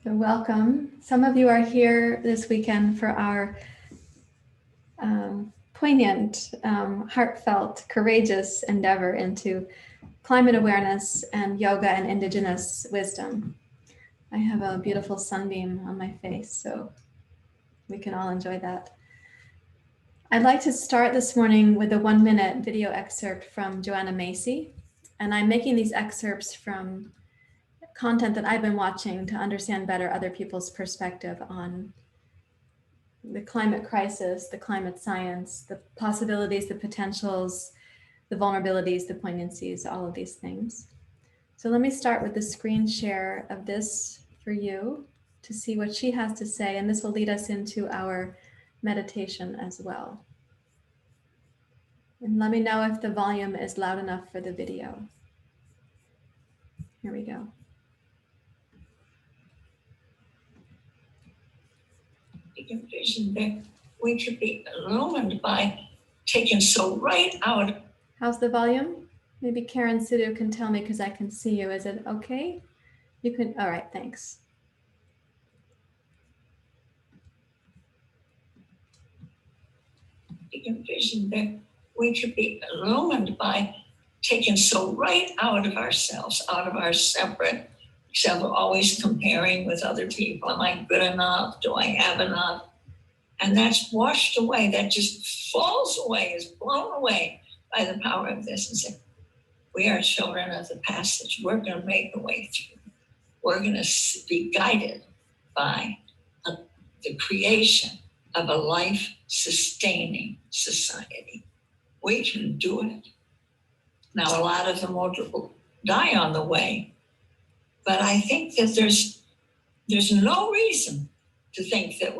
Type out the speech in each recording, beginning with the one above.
So welcome. Some of you are here this weekend for our poignant, heartfelt, courageous endeavor into climate awareness and yoga and indigenous wisdom. I have a beautiful sunbeam on my face, so we can all enjoy that. I'd like to start this morning with a 1-minute video excerpt from Joanna Macy, and I'm making these excerpts from content that I've been watching to understand better other people's perspective on the climate crisis, the climate science, the possibilities, the potentials, the vulnerabilities, the poignancies, all of these things. So let me start with the screen share of this for you to see what she has to say, and this will lead us into our meditation as well. And let me know if the volume is loud enough for the video. Here we go. Vision that we could be illumined by taken so right out. How's the volume? Maybe Karen Sidhu can tell me because I can see you. Is it okay? You can, all right, thanks. Vision that we could be illumined by taken so right out of ourselves, out of our separate self, always comparing with other people. Am I good enough? Do I have enough? And that's washed away. That just falls away, is blown away by the power of this. And say, we are children of the passage. We're going to make a way through. We're going to be guided by the creation of a life-sustaining society. We can do it. Now, a lot of them will die on the way, but I think that there's no reason to think that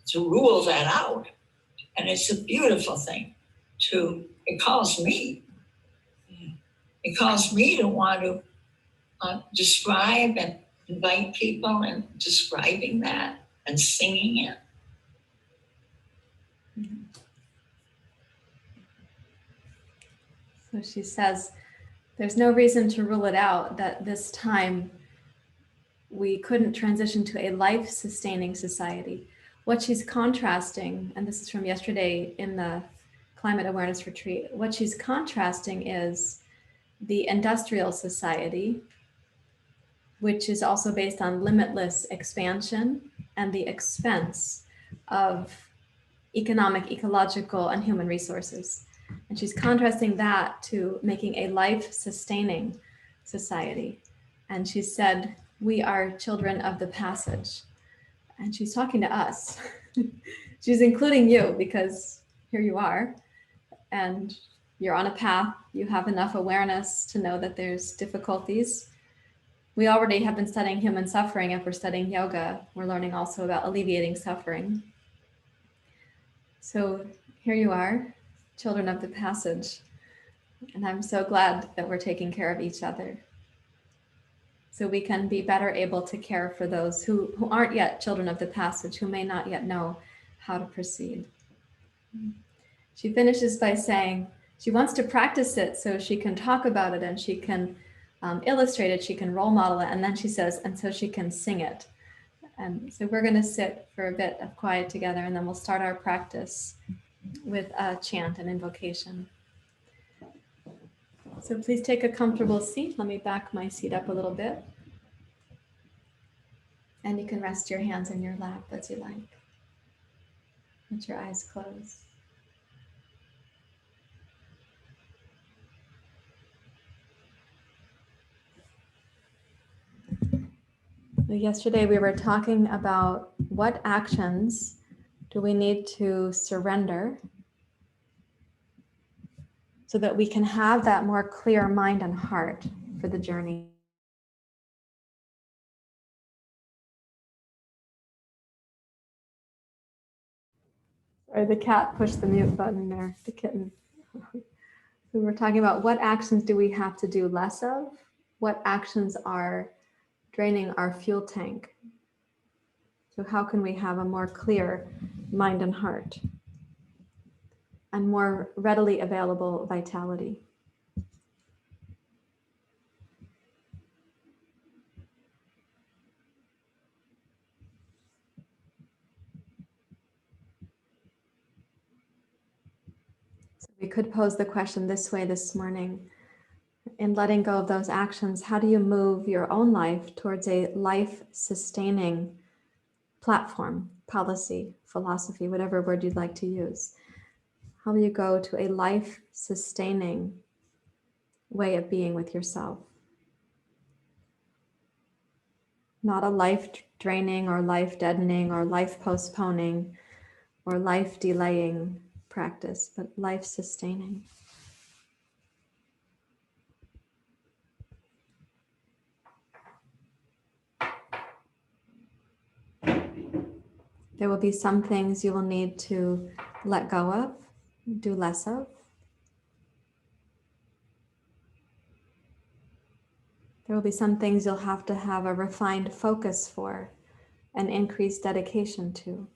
to rule that out. And it's a beautiful thing it calls me to want to describe and invite people and describing that and singing it. So she says, there's no reason to rule it out that this time we couldn't transition to a life-sustaining society. What she's contrasting, and this is from yesterday in the Climate Awareness Retreat, what she's contrasting is the industrial society, which is also based on limitless expansion and the expense of economic, ecological, and human resources. And she's contrasting that to making a life-sustaining society. And she said, we are children of the passage. And she's talking to us. She's including you because here you are. And you're on a path. You have enough awareness to know that there's difficulties. We already have been studying human suffering. If we're studying yoga, we're learning also about alleviating suffering. So here you are, children of the passage. And I'm so glad that we're taking care of each other, so we can be better able to care for those who aren't yet children of the passage, who may not yet know how to proceed. She finishes by saying she wants to practice it so she can talk about it and she can illustrate it, she can role model it, and then she says, and so she can sing it. And so we're going to sit for a bit of quiet together, and then we'll start our practice with a chant and invocation. So please take a comfortable seat. Let me back my seat up a little bit. And you can rest your hands in your lap as you like. Let your eyes close. Yesterday we were talking about what actions do we need to surrender so that we can have that more clear mind and heart for the journey. Or the cat pushed the mute button there, the kitten. We were talking about what actions do we have to do less of? What actions are draining our fuel tank? So how can we have a more clear mind and heart and more readily available vitality? We could pose the question this way this morning. In letting go of those actions, how do you move your own life towards a life-sustaining platform, policy, philosophy, whatever word you'd like to use? How will you go to a life-sustaining way of being with yourself? Not a life-draining or life-deadening or life-postponing or life-delaying practice, but life-sustaining. There will be some things you will need to let go of, do less of. There will be some things you'll have to have a refined focus for and increased dedication to.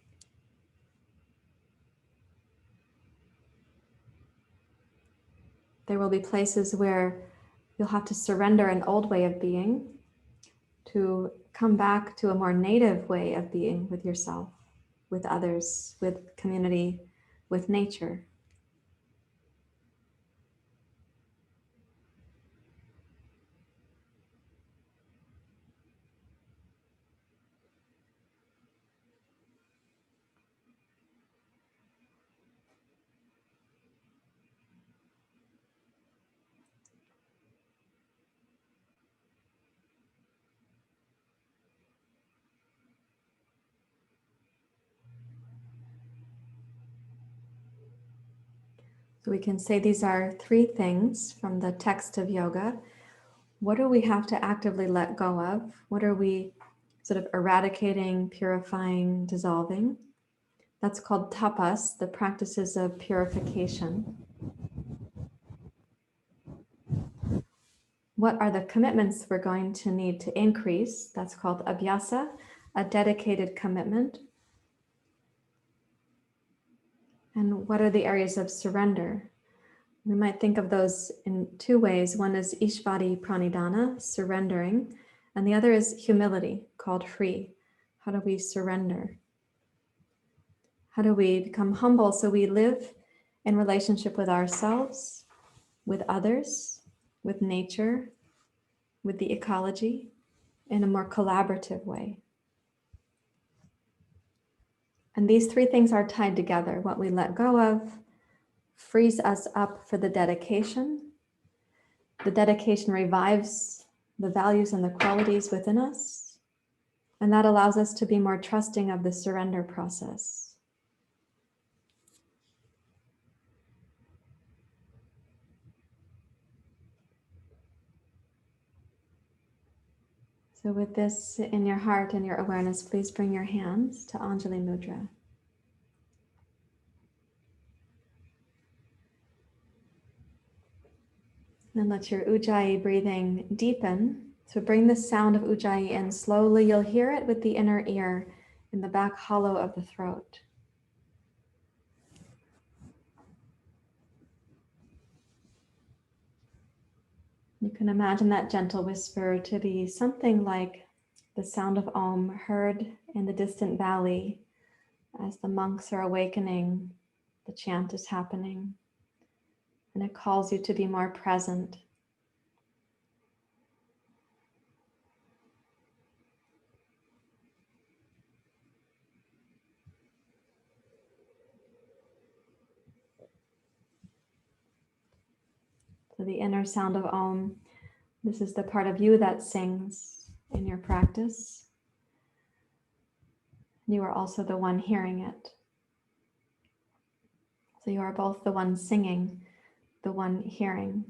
There will be places where you'll have to surrender an old way of being to come back to a more native way of being with yourself, with others, with community, with nature. So we can say these are three things from the text of yoga. What do we have to actively let go of? What are we sort of eradicating, purifying, dissolving? That's called tapas, the practices of purification. What are the commitments we're going to need to increase? That's called abhyasa, a dedicated commitment. And what are the areas of surrender? We might think of those in two ways. One is Ishvadi Pranidhana, surrendering, and the other is humility, called free. How do we surrender? How do we become humble so we live in relationship with ourselves, with others, with nature, with the ecology, in a more collaborative way? And these three things are tied together. What we let go of frees us up for the dedication. The dedication revives the values and the qualities within us, and that allows us to be more trusting of the surrender process. So with this in your heart and your awareness, please bring your hands to Anjali Mudra. And let your Ujjayi breathing deepen. So bring the sound of Ujjayi in slowly. You'll hear it with the inner ear in the back hollow of the throat. You can imagine that gentle whisper to be something like the sound of Om heard in the distant valley as the monks are awakening, the chant is happening, and it calls you to be more present. So the inner sound of Om, this is the part of you that sings in your practice. You are also the one hearing it. So you are both the one singing, the one hearing,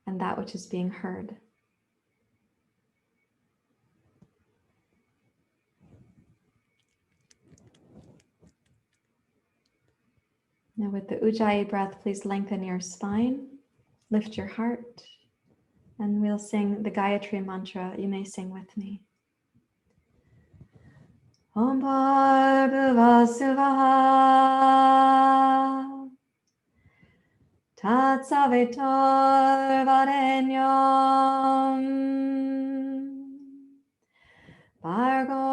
and that which is being heard. Now with the Ujjayi breath, please lengthen your spine, lift your heart, and we'll sing the Gayatri Mantra. You may sing with me. Om Bhargava Suvaha Tat Savitor Varenyam Bhargo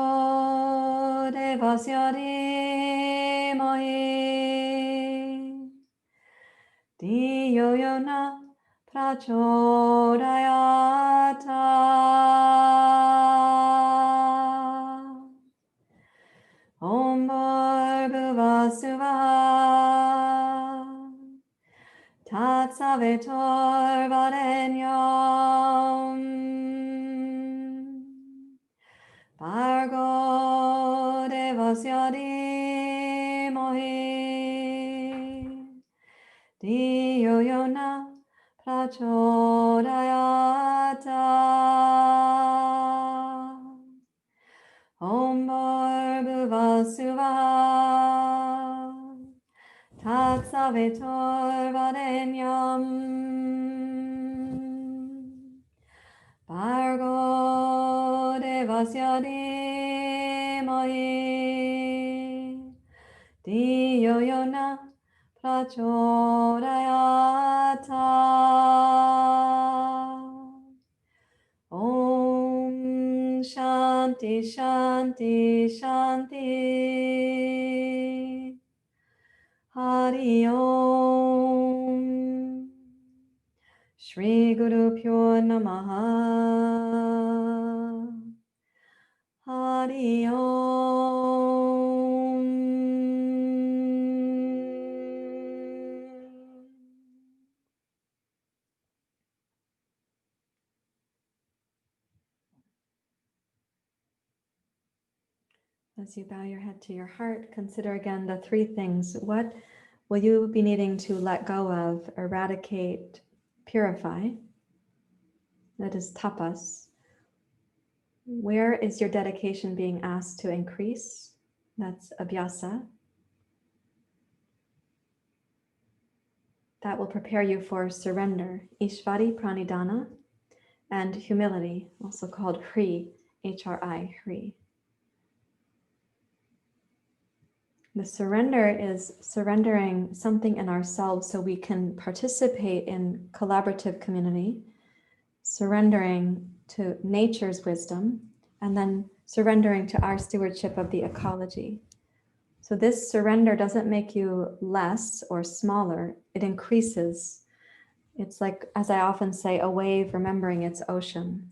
Devasya Dhimahi Diyo yona prachodayata. Om Bhurvasuvah Tatsavitor Varenyam Bhargo Devasya Dhimahhi Diyo Yona Prachodayata. Om Bhurvasuvah Tatsavitor Varenyam Bhargo Devasya Dhimahhi Diyo Yona Prachodayata. Om Shanti Shanti Shanti. Hari Om. Shri Guru Pyo Namaha. Hari Om. As you bow your head to your heart, consider again the three things. What will you be needing to let go of, eradicate, purify? That is tapas. Where is your dedication being asked to increase? That's abhyasa. That will prepare you for surrender, Ishvari Pranidhana, and humility, also called Hri, H-R-I, Hri. The surrender is surrendering something in ourselves so we can participate in collaborative community, surrendering to nature's wisdom, and then surrendering to our stewardship of the ecology. So this surrender doesn't make you less or smaller, it increases. It's like, as I often say, a wave remembering its ocean.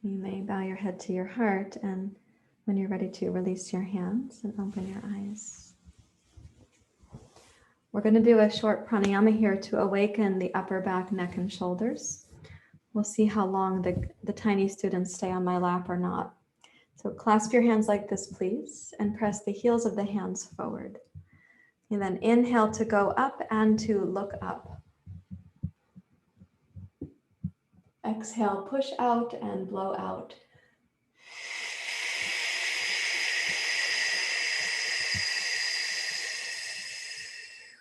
You may bow your head to your heart, and when you're ready to, release your hands and open your eyes. We're going to do a short pranayama here to awaken the upper back, neck, and shoulders. We'll see how long the tiny students stay on my lap or not. So clasp your hands like this, please, and press the heels of the hands forward. And then inhale to go up and to look up. Exhale, push out and blow out.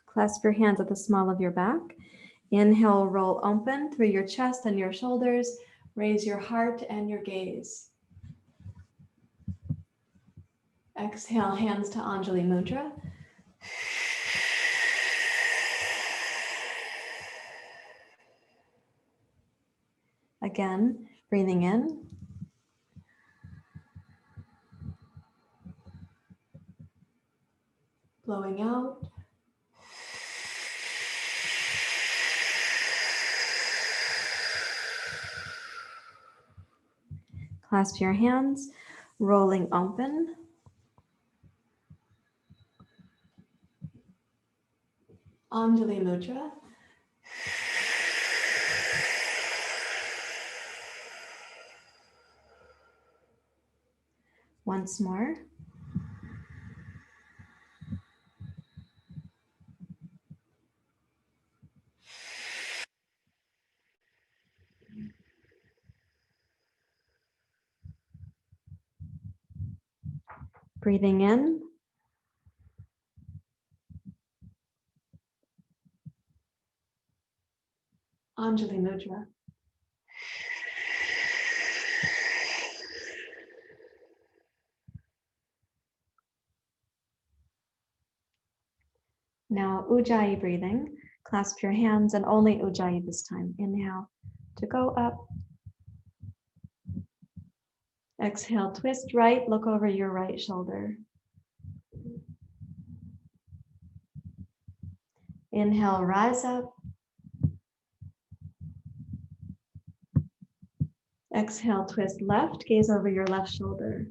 Clasp your hands at the small of your back. Inhale, roll open through your chest and your shoulders. Raise your heart and your gaze. Exhale, hands to Anjali Mudra. Again, breathing in. Blowing out. Clasp your hands, rolling open. Anjali Mudra. Once more. Breathing in. Anjali Mudra. Now Ujjayi breathing. Clasp your hands and only Ujjayi this time. Inhale to go up. Exhale, twist right, look over your right shoulder. Inhale, rise up. Exhale, twist left, gaze over your left shoulder.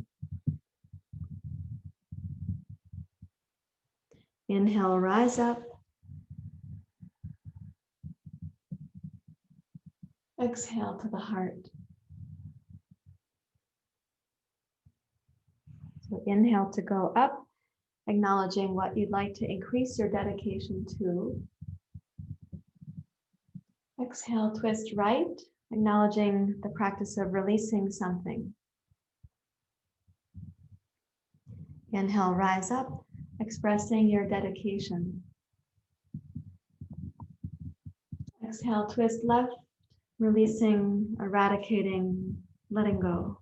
Inhale, rise up. Exhale to the heart. So inhale to go up, acknowledging what you'd like to increase your dedication to. Exhale, twist right, acknowledging the practice of releasing something. Inhale, rise up, expressing your dedication. Exhale, twist left, releasing, eradicating, letting go.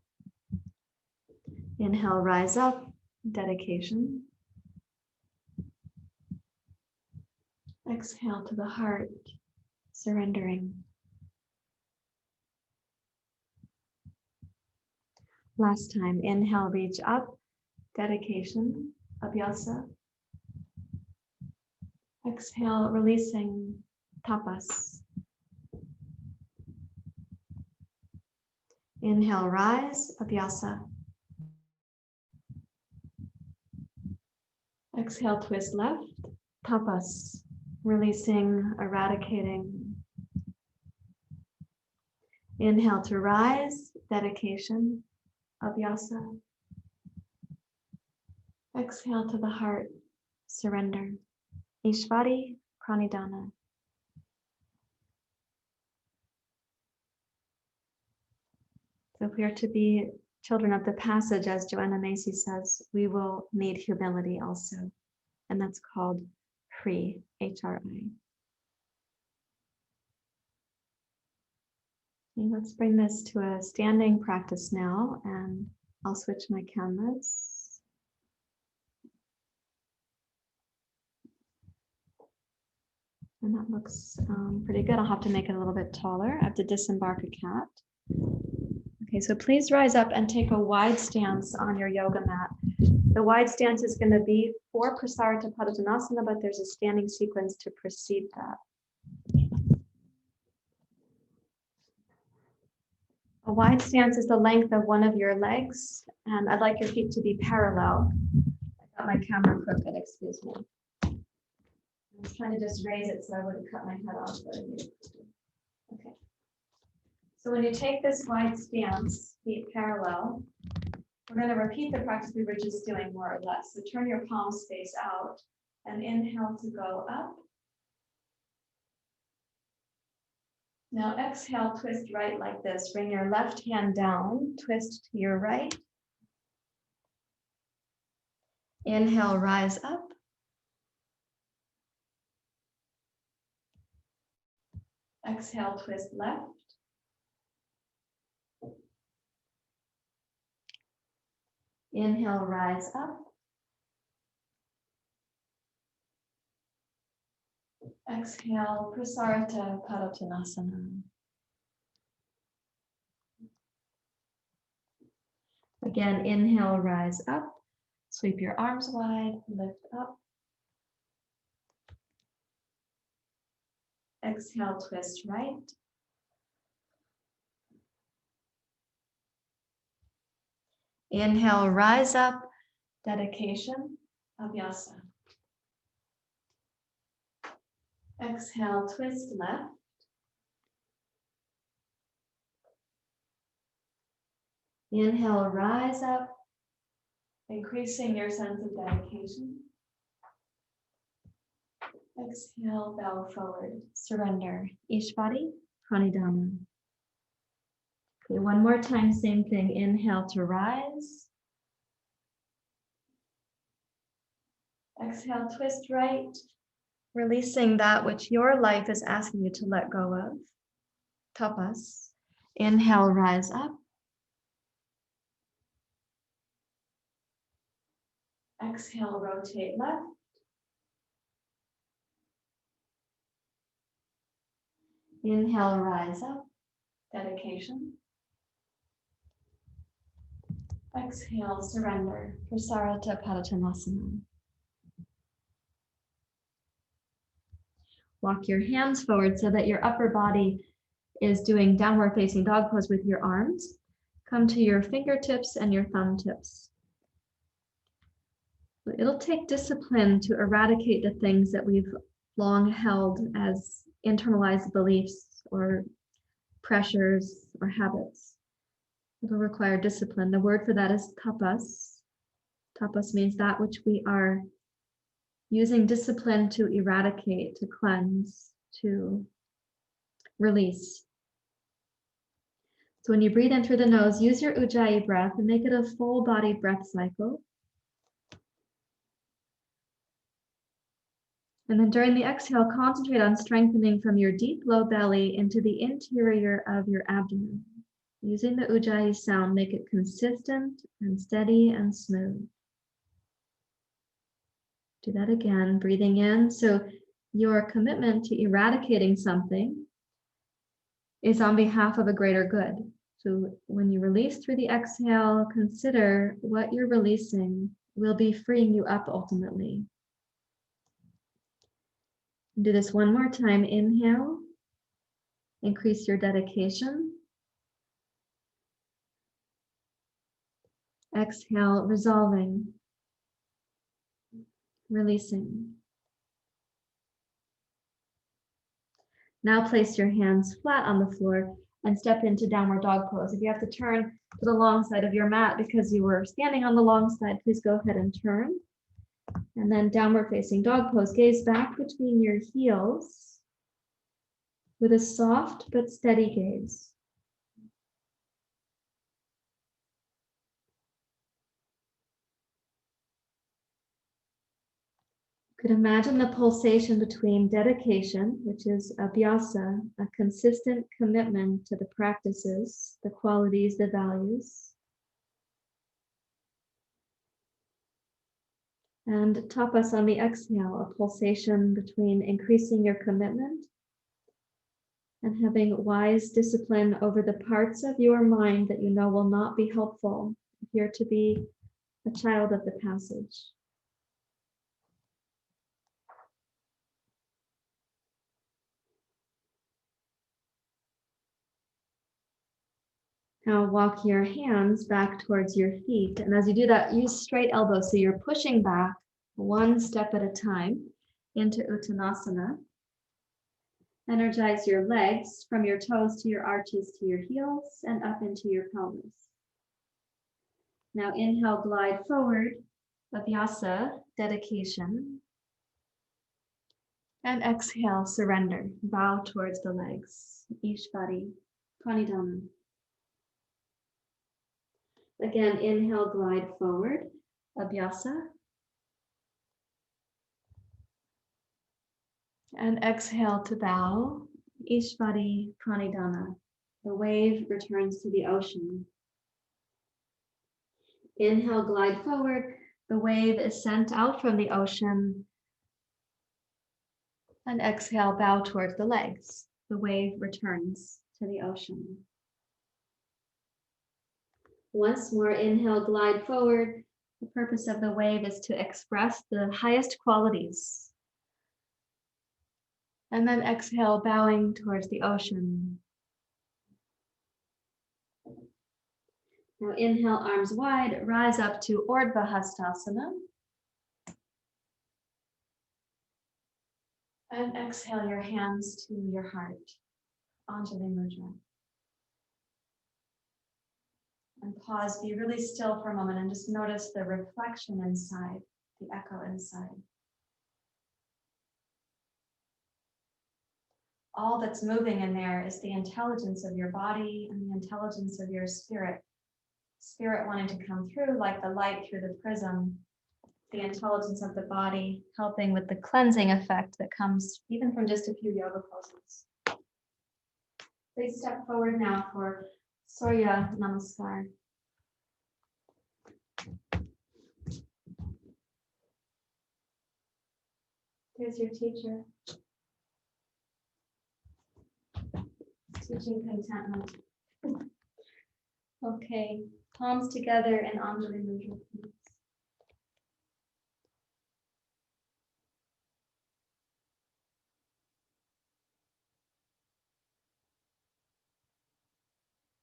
Inhale, rise up, dedication. Exhale to the heart, surrendering. Last time, inhale, reach up, dedication, abhyasa. Exhale, releasing, tapas. Inhale, rise, abhyasa. Exhale, twist left, tapas, releasing, eradicating. Inhale to rise, dedication, abhyasa. Exhale to the heart, surrender. Ishvari, pranidhana. So if we are to be children of the passage, as Joanna Macy says, we will need humility also. And that's called HRI, H-R-I. Okay, let's bring this to a standing practice now, and I'll switch my cameras. And that looks pretty good. I'll have to make it a little bit taller. I have to disembark a cat. Okay, so please rise up and take a wide stance on your yoga mat. The wide stance is going to be for Prasarita Padottanasana, but there's a standing sequence to precede that. A wide stance is the length of one of your legs, and I'd like your feet to be parallel. I got my camera crooked, excuse me. I was trying to just raise it so I wouldn't cut my head off. Okay. So when you take this wide stance, feet parallel, we're going to repeat the practice we were just doing more or less. So turn your palms face out and inhale to go up. Now exhale, twist right like this. Bring your left hand down, twist to your right. Inhale, rise up. Exhale, twist left. Inhale, rise up. Exhale, Prasarita Padottanasana. Again, inhale, rise up. Sweep your arms wide, lift up. Exhale, twist right. Inhale, rise up, dedication, abhyasa. Exhale, twist left. Inhale, rise up, increasing your sense of dedication. Exhale, bow forward, surrender. Ishvari, pranidhana. Okay, one more time, same thing. Inhale to rise. Exhale, twist right, releasing that which your life is asking you to let go of. Tapas. Inhale, rise up. Exhale, rotate left. Inhale, rise up. Dedication. Exhale, surrender. Prasarita Padottanasana. Walk your hands forward so that your upper body is doing downward facing dog pose with your arms. Come to your fingertips and your thumb tips. It'll take discipline to eradicate the things that we've long held as internalized beliefs or pressures or habits. It'll require discipline. The word for that is tapas. Tapas means that which we are using discipline to eradicate, to cleanse, to release. So when you breathe in through the nose, use your Ujjayi breath and make it a full body breath cycle. And then during the exhale, concentrate on strengthening from your deep low belly into the interior of your abdomen. Using the Ujjayi sound, make it consistent and steady and smooth. Do that again, breathing in. So your commitment to eradicating something is on behalf of a greater good. So when you release through the exhale, consider what you're releasing will be freeing you up ultimately. Do this one more time. Inhale, increase your dedication. Exhale, resolving, releasing. Now place your hands flat on the floor and step into downward dog pose. If you have to turn to the long side of your mat because you were standing on the long side, please go ahead and turn. And then downward facing dog pose, gaze back between your heels with a soft but steady gaze. You could imagine the pulsation between dedication, which is abhyasa, a consistent commitment to the practices, the qualities, the values, and tapas on the exhale, a pulsation between increasing your commitment and having wise discipline over the parts of your mind that you know will not be helpful if you're to be a child of the passage. Now walk your hands back towards your feet. And as you do that, use straight elbows. So you're pushing back one step at a time into Uttanasana. Energize your legs from your toes to your arches to your heels and up into your pelvis. Now inhale, glide forward, abhyasa, dedication. And exhale, surrender, bow towards the legs, Ishvara, Pranayama. Again, inhale, glide forward, abhyasa. And exhale to bow, Ishvara, Pranayama. The wave returns to the ocean. Inhale, glide forward. The wave is sent out from the ocean. And exhale, bow towards the legs. The wave returns to the ocean. Once more, inhale, glide forward. The purpose of the wave is to express the highest qualities. And then exhale, bowing towards the ocean. Now inhale, arms wide, rise up to Urdhva Hastasana. And exhale your hands to your heart, Anjanae Mudra. And pause, be really still for a moment and just notice the reflection inside, the echo inside. All that's moving in there is the intelligence of your body and the intelligence of your spirit. Spirit wanting to come through like the light through the prism. The intelligence of the body helping with the cleansing effect that comes even from just a few yoga poses. Please step forward now for Surya Namaskar. Here's your teacher. Teaching contentment. Okay, palms together in Anjanae Mudra, please.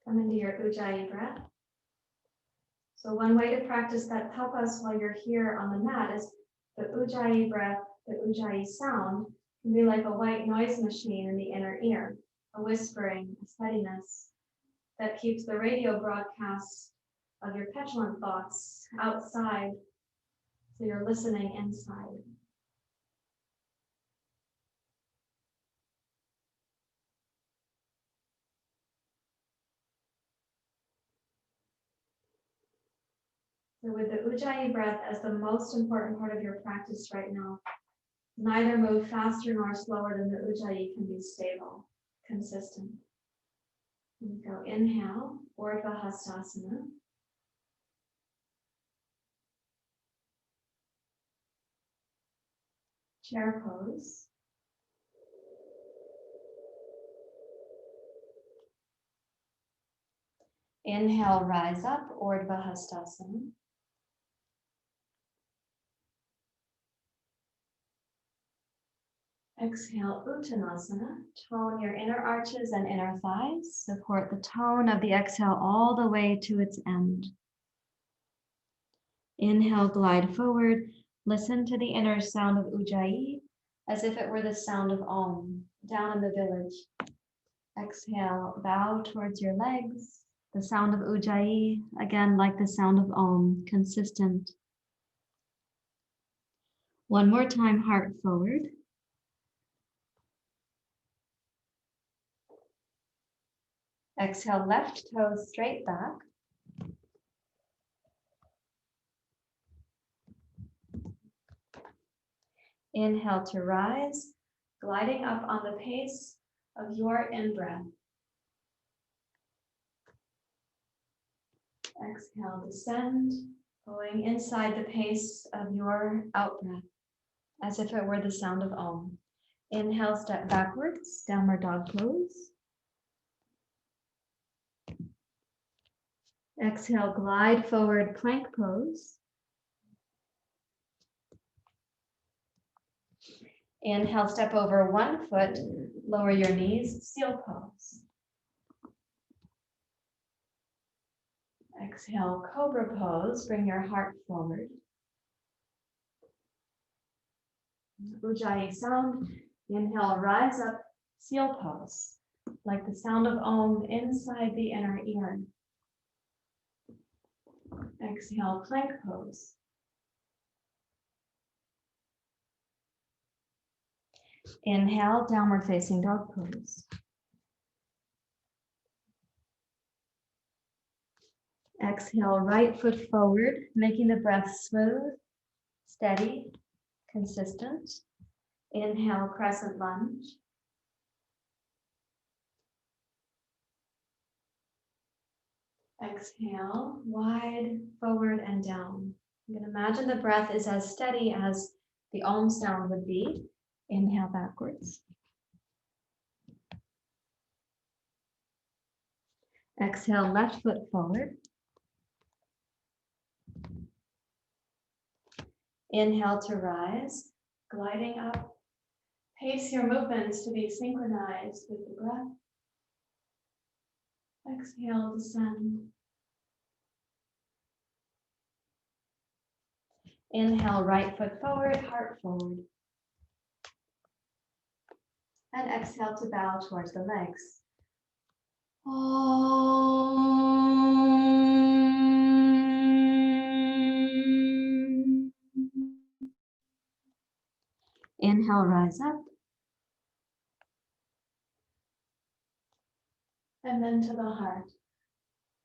Come into your Ujjayi breath. So one way to practice that tapas while you're here on the mat is the Ujjayi breath, the Ujjayi sound can be like a white noise machine in the inner ear, a whispering, a steadiness that keeps the radio broadcast of your petulant thoughts outside, so you're listening inside. So with the Ujjayi breath as the most important part of your practice right now, neither move faster nor slower than the Ujjayi can be stable, consistent. And go inhale, Urdhva Hastasana. Chair pose. Inhale, rise up, Urdhva Hastasana. Exhale, Uttanasana. Tone your inner arches and inner thighs. Support the tone of the exhale all the way to its end. Inhale, glide forward. Listen to the inner sound of Ujjayi as if it were the sound of Om down in the village. Exhale, bow towards your legs. The sound of Ujjayi, again, like the sound of Om, consistent. One more time, heart forward. Exhale, left toes straight back. Inhale to rise, gliding up on the pace of your in-breath. Exhale, descend, going inside the pace of your out-breath, as if it were the sound of Om. Inhale, step backwards, downward dog pose. Exhale, glide forward, plank pose. Inhale, step over one foot, lower your knees, seal pose. Exhale, cobra pose, bring your heart forward. Ujjayi sound, inhale, rise up, seal pose, like the sound of Om inside the inner ear. Exhale, plank pose. Inhale, downward facing dog pose. Exhale, right foot forward, making the breath smooth, steady, consistent. Inhale, crescent lunge. Exhale, wide, forward and down. You can imagine the breath is as steady as the Om sound would be. Inhale backwards. Exhale, left foot forward. Inhale to rise, gliding up. Pace your movements to be synchronized with the breath. Exhale, descend. Inhale, right foot forward, heart forward. And exhale to bow towards the legs. Om. Inhale, rise up. And then to the heart.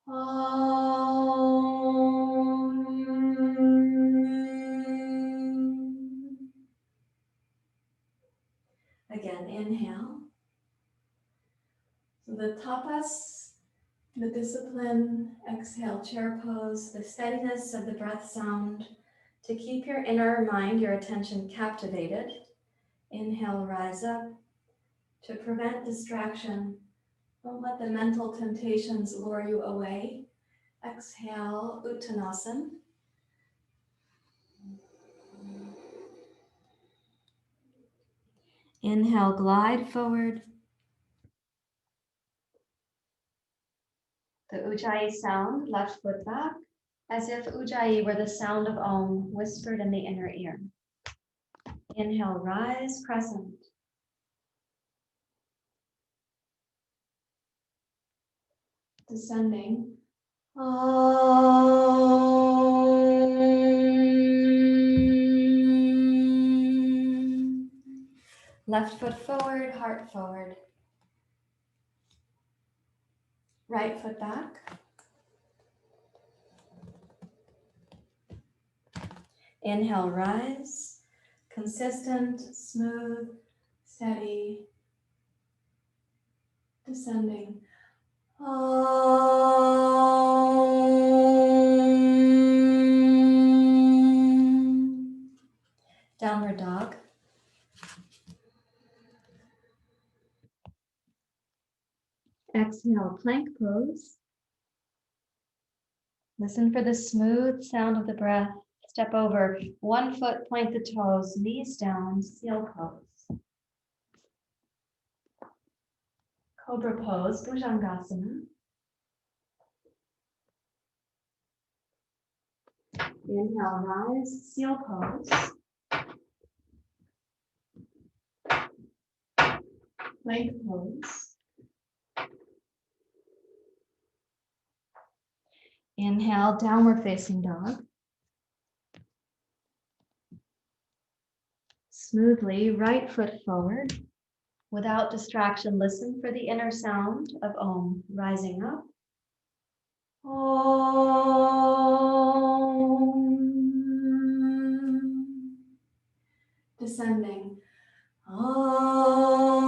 Om. Again, inhale. So the tapas, the discipline, exhale, chair pose, the steadiness of the breath sound to keep your inner mind, your attention captivated. Inhale, rise up. To prevent distraction, don't let the mental temptations lure you away. Exhale, Uttanasana. Inhale, glide forward. The Ujjayi sound, left foot back, as if Ujjayi were the sound of Om whispered in the inner ear. Inhale, rise, crescent. Descending. Om. Left foot forward, heart forward. Right foot back. Inhale, rise. Consistent, smooth, steady. Descending. Om. Downward dog. Exhale, plank pose. Listen for the smooth sound of the breath. Step over, 1 foot, point the toes, knees down, seal pose. Cobra pose, Bhujangasana. Inhale, rise, seal pose. Plank pose. Inhale, downward facing dog. Smoothly, right foot forward. Without distraction, listen for the inner sound of Om rising up. Om. Descending. Om.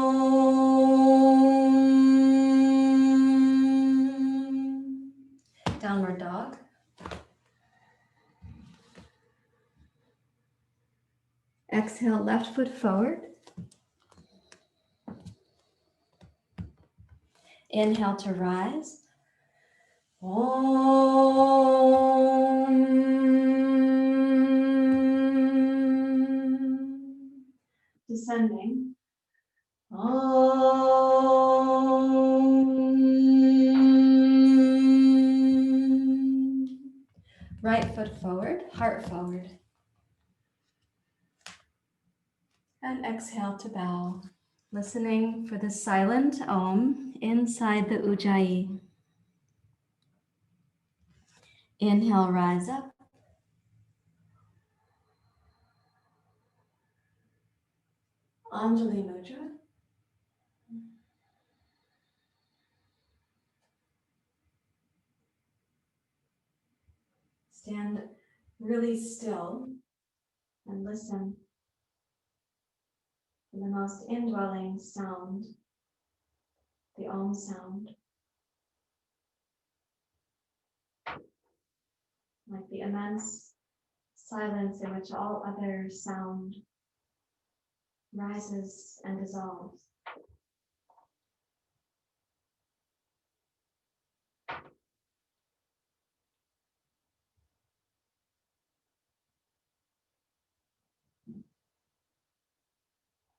Downward dog. Exhale, left foot forward. Inhale to rise. Om. Descending. Om. Right foot forward, heart forward. And exhale to bow. Listening for the silent Om inside the Ujjayi. Inhale, rise up. Anjali Mudra. Stand really still and listen for the most indwelling sound, the Om sound. Like the immense silence in which all other sound rises and dissolves.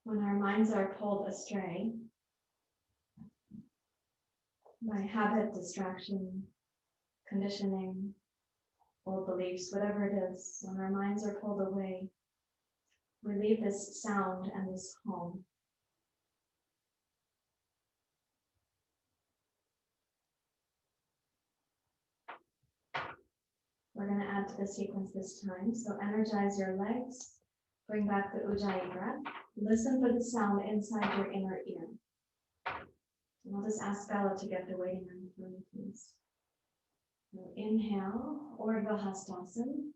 When our minds are pulled astray by habit, distraction, conditioning, old beliefs, whatever it is, when our minds are pulled away, we leave this sound and this home. We're going to add to the sequence this time. So energize your legs, bring back the Ujjayi breath, listen for the sound inside your inner ear. And I'll just ask Bella to get the waiting room for me, please. So inhale, Urdhva Hastasana.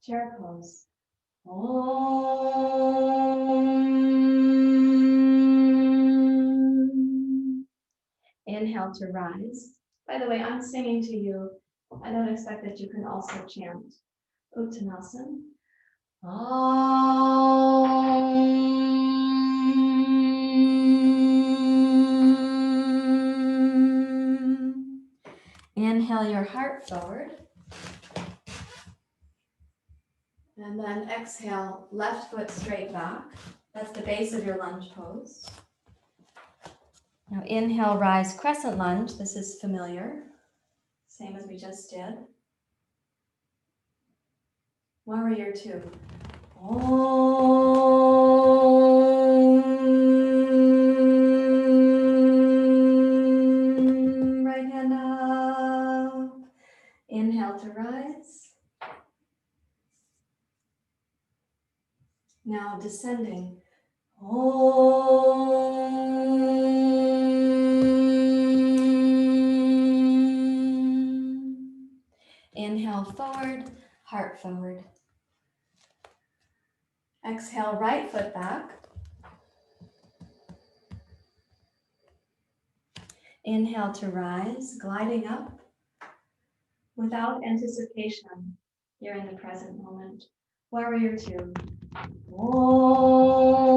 Chair pose. Om. Inhale to rise. By the way, I'm singing to you. I don't expect that you can also chant. Uttanasana. Om. Inhale your heart forward. And then exhale, left foot straight back. That's the base of your lunge pose. Now inhale, rise, crescent lunge. This is familiar. Same as we just did. Warrior two. Om. Right hand up. Inhale to rise. Now descending. Om. Inhale forward, heart forward. Exhale, right foot back. Inhale to rise, gliding up without anticipation. You're in the present moment. Warrior two. Om.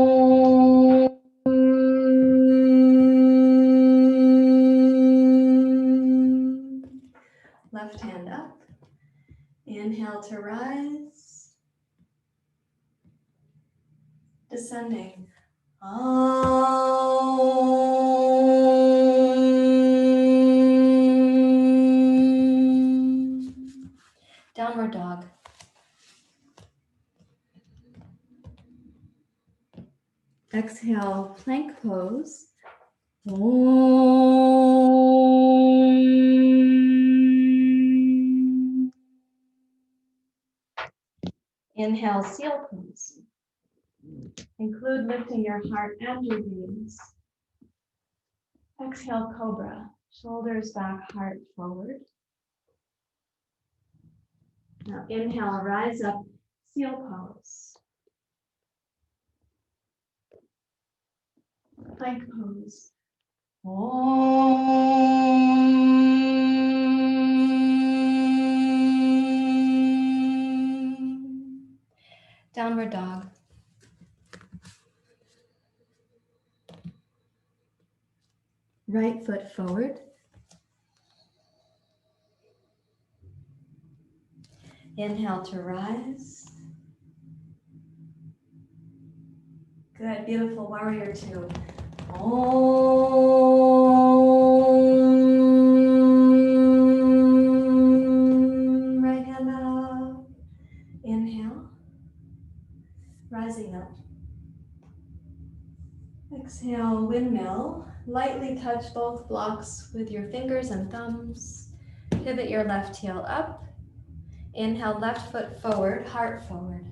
Left hand up. Inhale to rise. Descending. Om. Downward dog. Exhale, plank pose. Om. Inhale, seal pose. Include lifting your heart and your gaze. Exhale, cobra. Shoulders back, heart forward. Now inhale, rise up, seal pose. Plank pose. Om. Downward dog. Right foot forward. Inhale to rise. Good, beautiful, warrior two. Om. Right hand up. Inhale. Rising up. Exhale, windmill. Lightly touch both blocks with your fingers and thumbs. Pivot your left heel up. Inhale, left foot forward, heart forward.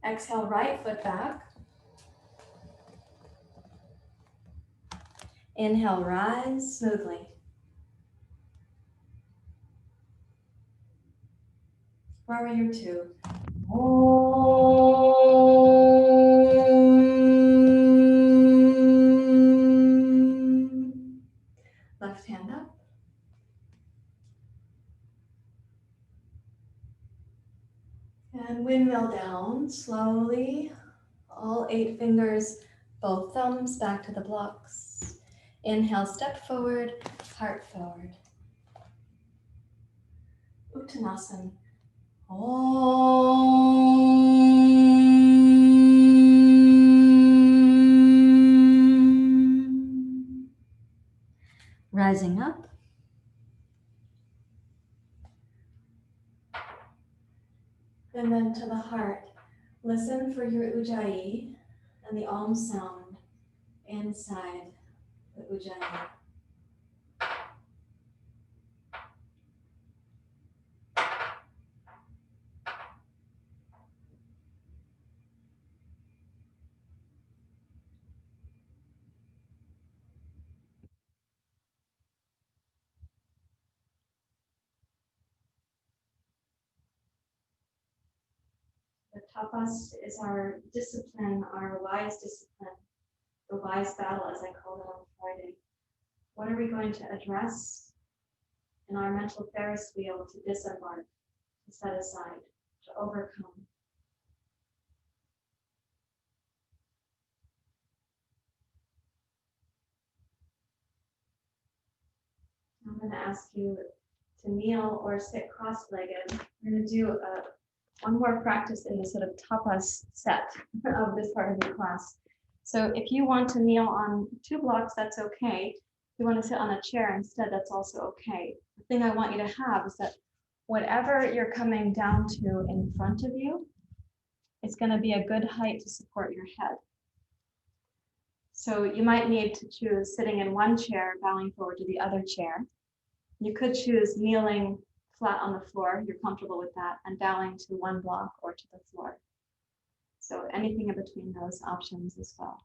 Exhale, right foot back. Inhale, rise smoothly. Warrior two. Om. Left hand up. And windmill down slowly. All 8 fingers, both thumbs back to the blocks. Inhale, step forward, heart forward. Uttanasana. Om. Rising up. And then to the heart. Listen for your Ujjayi and the Om sound inside the Ujjayi. The tapas is our discipline, our wise discipline, the wise battle, as I called it on Friday. What are we going to address in our mental Ferris wheel to disembark, to set aside, to overcome? I'm going to ask you to kneel or sit cross-legged. We're going to do one more practice in the sort of tapas set of this part of the class. So if you want to kneel on 2 blocks, that's okay. If you want to sit on a chair instead, that's also okay. The thing I want you to have is that whatever you're coming down to in front of you is going to be a good height to support your head. So you might need to choose sitting in one chair, bowing forward to the other chair. You could choose kneeling flat on the floor, you're comfortable with that, and bowing to 1 block or to the floor. So anything in between those options as well.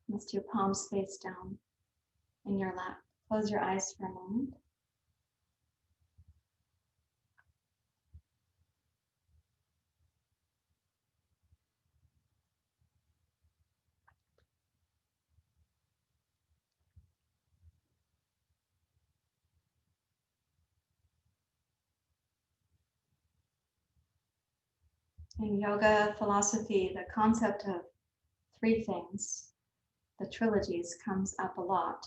Rest your palms face down in your lap. Close your eyes for a moment. In yoga philosophy, the concept of 3 things, the trilogies, comes up a lot.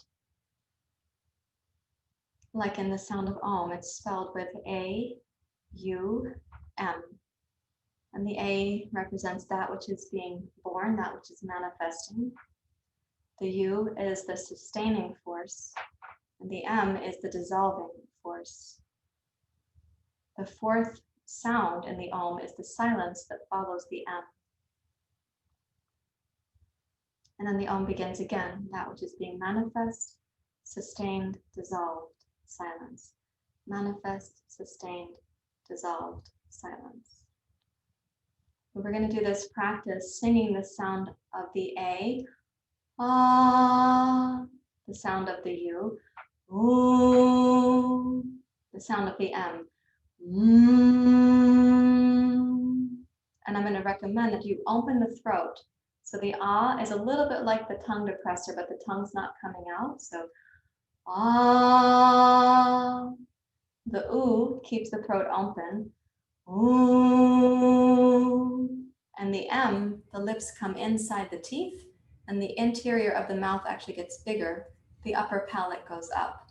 Like in the sound of Om, it's spelled with A, U, M. And the A represents that which is being born, that which is manifesting. The U is the sustaining force, and the M is the dissolving force. The 4th sound in the Om is the silence that follows the M. And then the Om begins again, that which is being manifest, sustained, dissolved, silence. Manifest, sustained, dissolved, silence. We're going to do this practice singing the sound of the A, ah, the sound of the U, ooh, the sound of the M, and I'm going to recommend that you open the throat. So the ah is a little bit like the tongue depressor, but the tongue's not coming out. So ah, the oo keeps the throat open. Ooh. And the M, the lips come inside the teeth, and the interior of the mouth actually gets bigger. The upper palate goes up.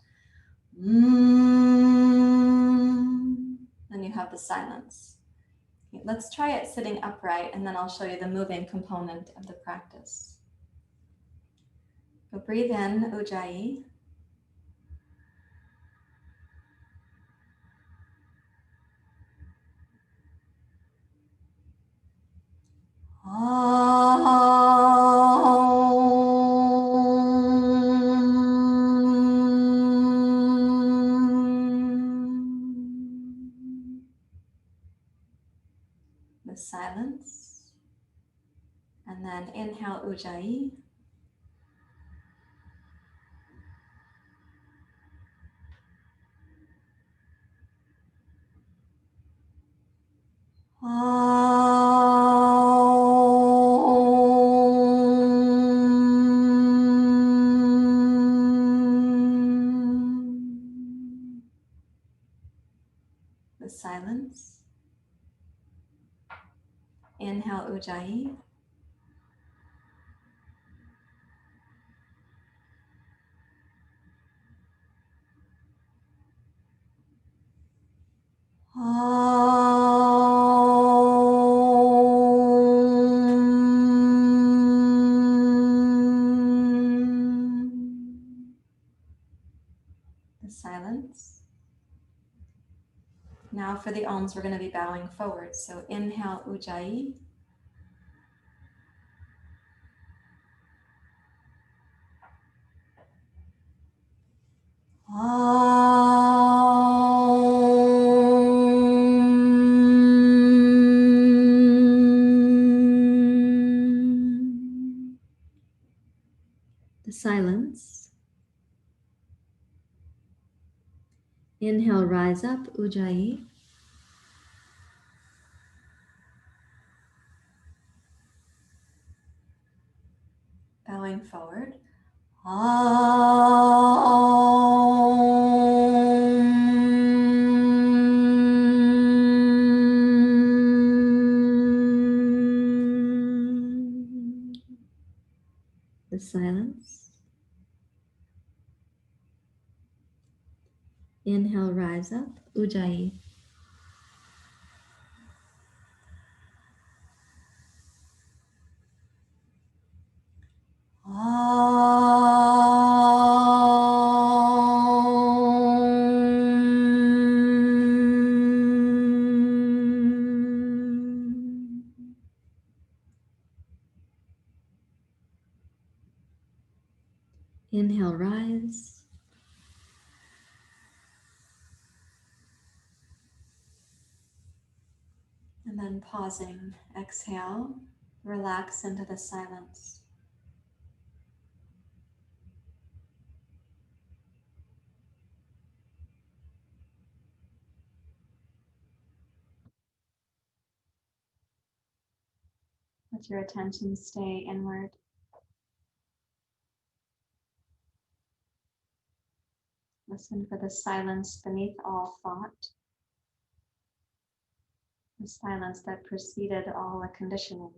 Then you have the silence. Okay, let's try it sitting upright, and then I'll show you the moving component of the practice. So breathe in, Ujjayi. The silence, and then inhale Ujjayi. The silence. Inhale Ujjayi. The silence. Now for the Oms, we're going to be bowing forward. So inhale Ujjayi. The silence. Inhale, rise up, Ujjayi. Bowing forward. The silence. Inhale, rise up, Ujjayi. Inhale, rise. And then pausing, exhale, relax into the silence. Let your attention stay inward. Listen for the silence beneath all thought, the silence that preceded all the conditioning.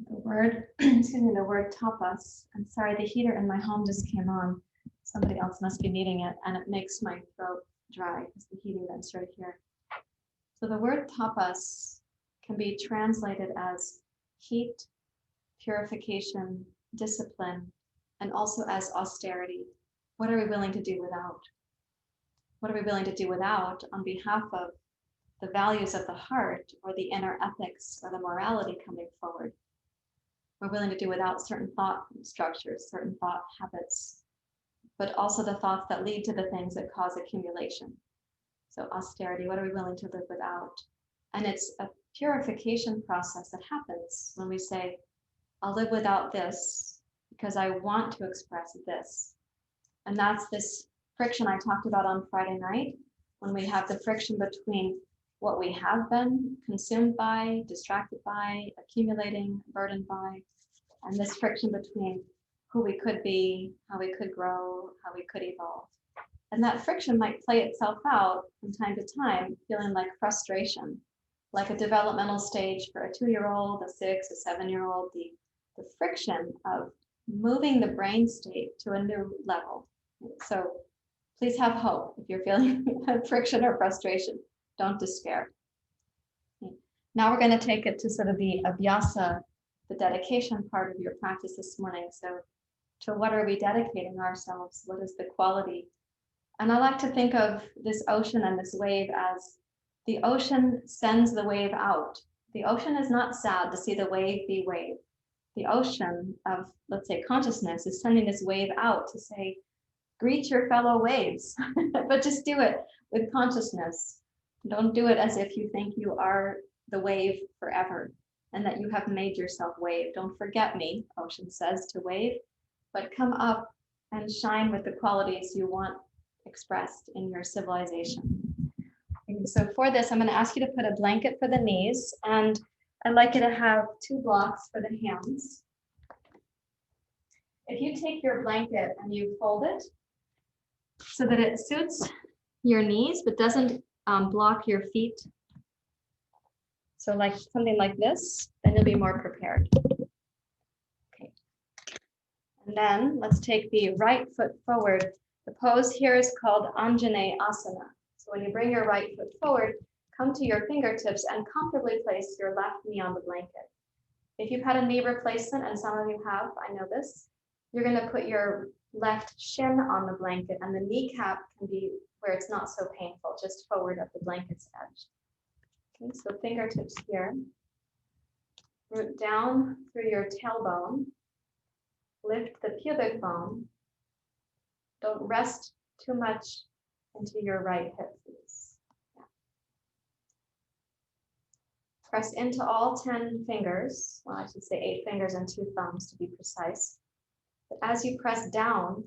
The word, the word tapas. I'm sorry, the heater in my home just came on. Somebody else must be needing it, and it makes my throat dry because the heating vents right here. So the word tapas can be translated as heat, purification, discipline, and also as austerity. What are we willing to do without? What are we willing to do without on behalf of the values of the heart or the inner ethics or the morality coming forward? We're willing to do without certain thought structures, certain thought habits, but also the thoughts that lead to the things that cause accumulation. So austerity, what are we willing to live without? And it's a purification process that happens when we say, I'll live without this because I want to express this. And that's this friction I talked about on Friday night, when we have the friction between what we have been consumed by, distracted by, accumulating, burdened by, and this friction between who we could be, how we could grow, how we could evolve. And that friction might play itself out from time to time, feeling like frustration, like a developmental stage for a 2-year-old, a 6, a 7-year-old, the friction of moving the brain state to a new level. So please have hope if you're feeling friction or frustration. Don't despair. Now we're going to take it to sort of the abhyasa, the dedication part of your practice this morning. So to what are we dedicating ourselves? What is the quality? And I like to think of this ocean and this wave as the ocean sends the wave out. The ocean is not sad to see the wave be wave. The ocean of, let's say, consciousness is sending this wave out to say, greet your fellow waves, but just do it with consciousness. Don't do it as if you think you are the wave forever and that you have made yourself wave. Don't forget me, ocean says, to wave, but come up and shine with the qualities you want expressed in your civilization. And so for this, I'm going to ask you to put a blanket for the knees, and I'd like you to have 2 blocks for the hands. If you take your blanket and you fold it so that it suits your knees but doesn't block your feet, so like something like this, then you'll be more prepared. Okay. And then let's take the right foot forward. The pose here is called Anjanae Asana. So when you bring your right foot forward, come to your fingertips and comfortably place your left knee on the blanket. If you've had a knee replacement, and some of you have, I know this, you're going to put your left shin on the blanket, and the kneecap can be where it's not so painful, just forward of the blanket's edge. Okay, so fingertips here. Root down through your tailbone. Lift the pubic bone. Don't rest too much into your right hip, please. Yeah. Press into all 10 fingers. Well, I should say 8 fingers and 2 thumbs to be precise. But as you press down,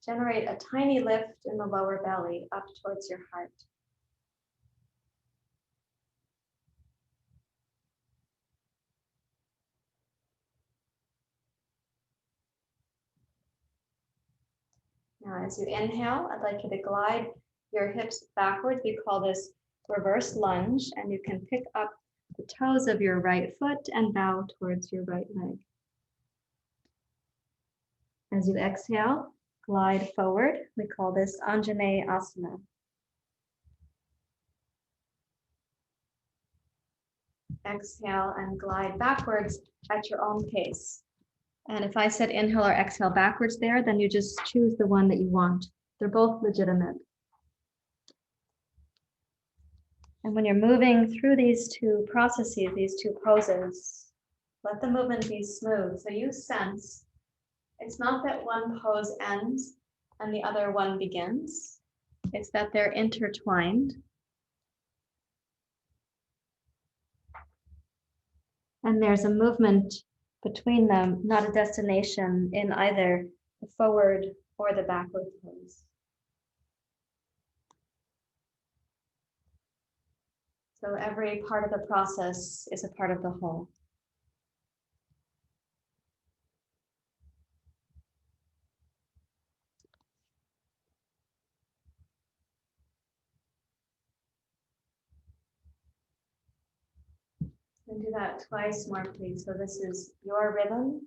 generate a tiny lift in the lower belly up towards your heart. Now, as you inhale, I'd like you to glide your hips backwards. We call this reverse lunge, and you can pick up the toes of your right foot and bow towards your right leg. As you exhale, glide forward. We call this Anjanae Asana. Exhale and glide backwards at your own pace. And if I said inhale or exhale backwards there, then you just choose the one that you want. They're both legitimate. And when you're moving through these two processes, these two poses, let the movement be smooth. So you sense it's not that one pose ends and the other one begins. It's that they're intertwined. And there's a movement between them, not a destination in either the forward or the backward pose. So every part of the process is a part of the whole. And do that twice more, please. So this is your rhythm.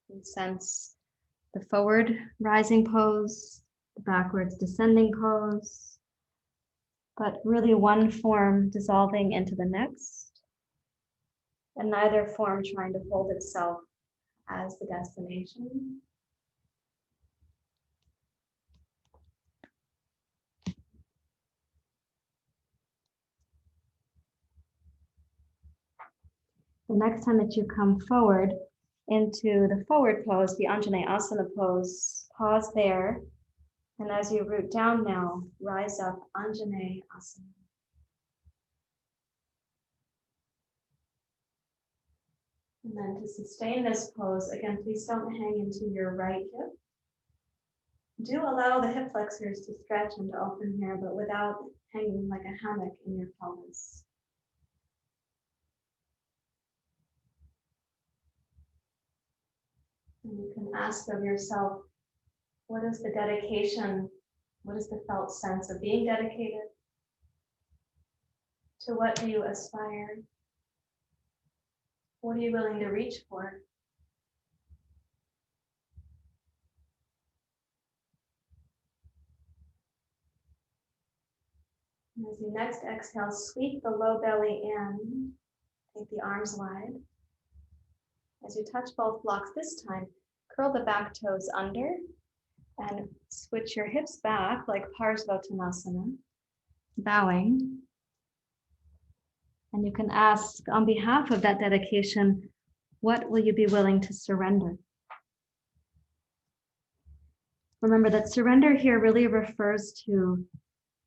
You sense the forward rising pose, the backwards descending pose, but really one form dissolving into the next, and neither form trying to hold itself as the destination. The next time that you come forward into the forward pose, the Anjanae Asana pose, pause there. And as you root down now, rise up Anjanae Asana. And then to sustain this pose, again, please don't hang into your right hip. Do allow the hip flexors to stretch and to open here, but without hanging like a hammock in your pelvis. And you can ask of yourself, what is the dedication? What is the felt sense of being dedicated? To what do you aspire? What are you willing to reach for? And as you next exhale, sweep the low belly in. Take the arms wide. As you touch both blocks this time, curl the back toes under and switch your hips back like Parsvottanasana, bowing. And you can ask on behalf of that dedication, what will you be willing to surrender? Remember that surrender here really refers to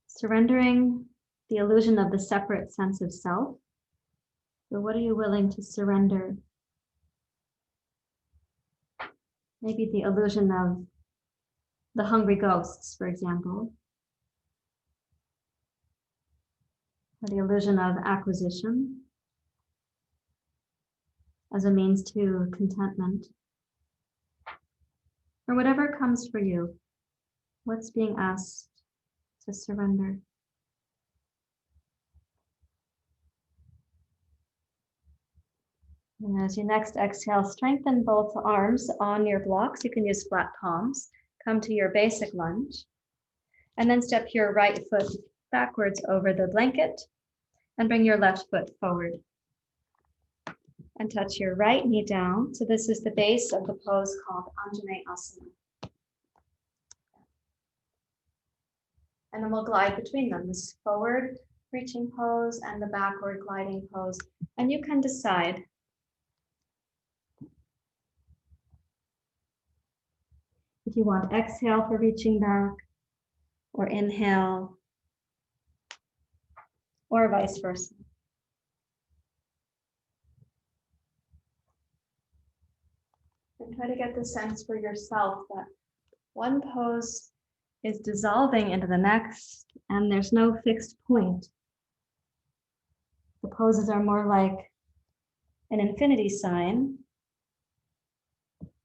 surrendering the illusion of the separate sense of self. So what are you willing to surrender? Maybe the illusion of the hungry ghosts, for example, or the illusion of acquisition as a means to contentment, or whatever comes for you. What's being asked to surrender? And as you next exhale, strengthen both arms on your blocks. You can use flat palms. Come to your basic lunge. And then step your right foot backwards over the blanket and bring your left foot forward. And touch your right knee down. So this is the base of the pose called Anjanae Asana. And then we'll glide between them, this forward reaching pose and the backward gliding pose. And you can decide if you want exhale for reaching back, or inhale, or vice versa. And try to get the sense for yourself that one pose is dissolving into the next, and there's no fixed point. The poses are more like an infinity sign,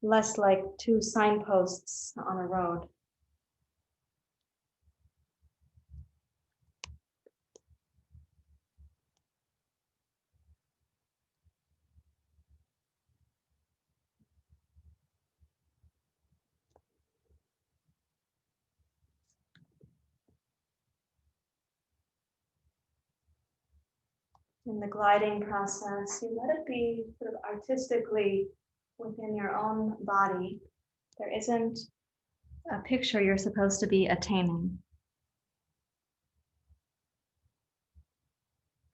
less like two signposts on a road. In the gliding process, you let it be sort of artistically within your own body. There isn't a picture you're supposed to be attaining.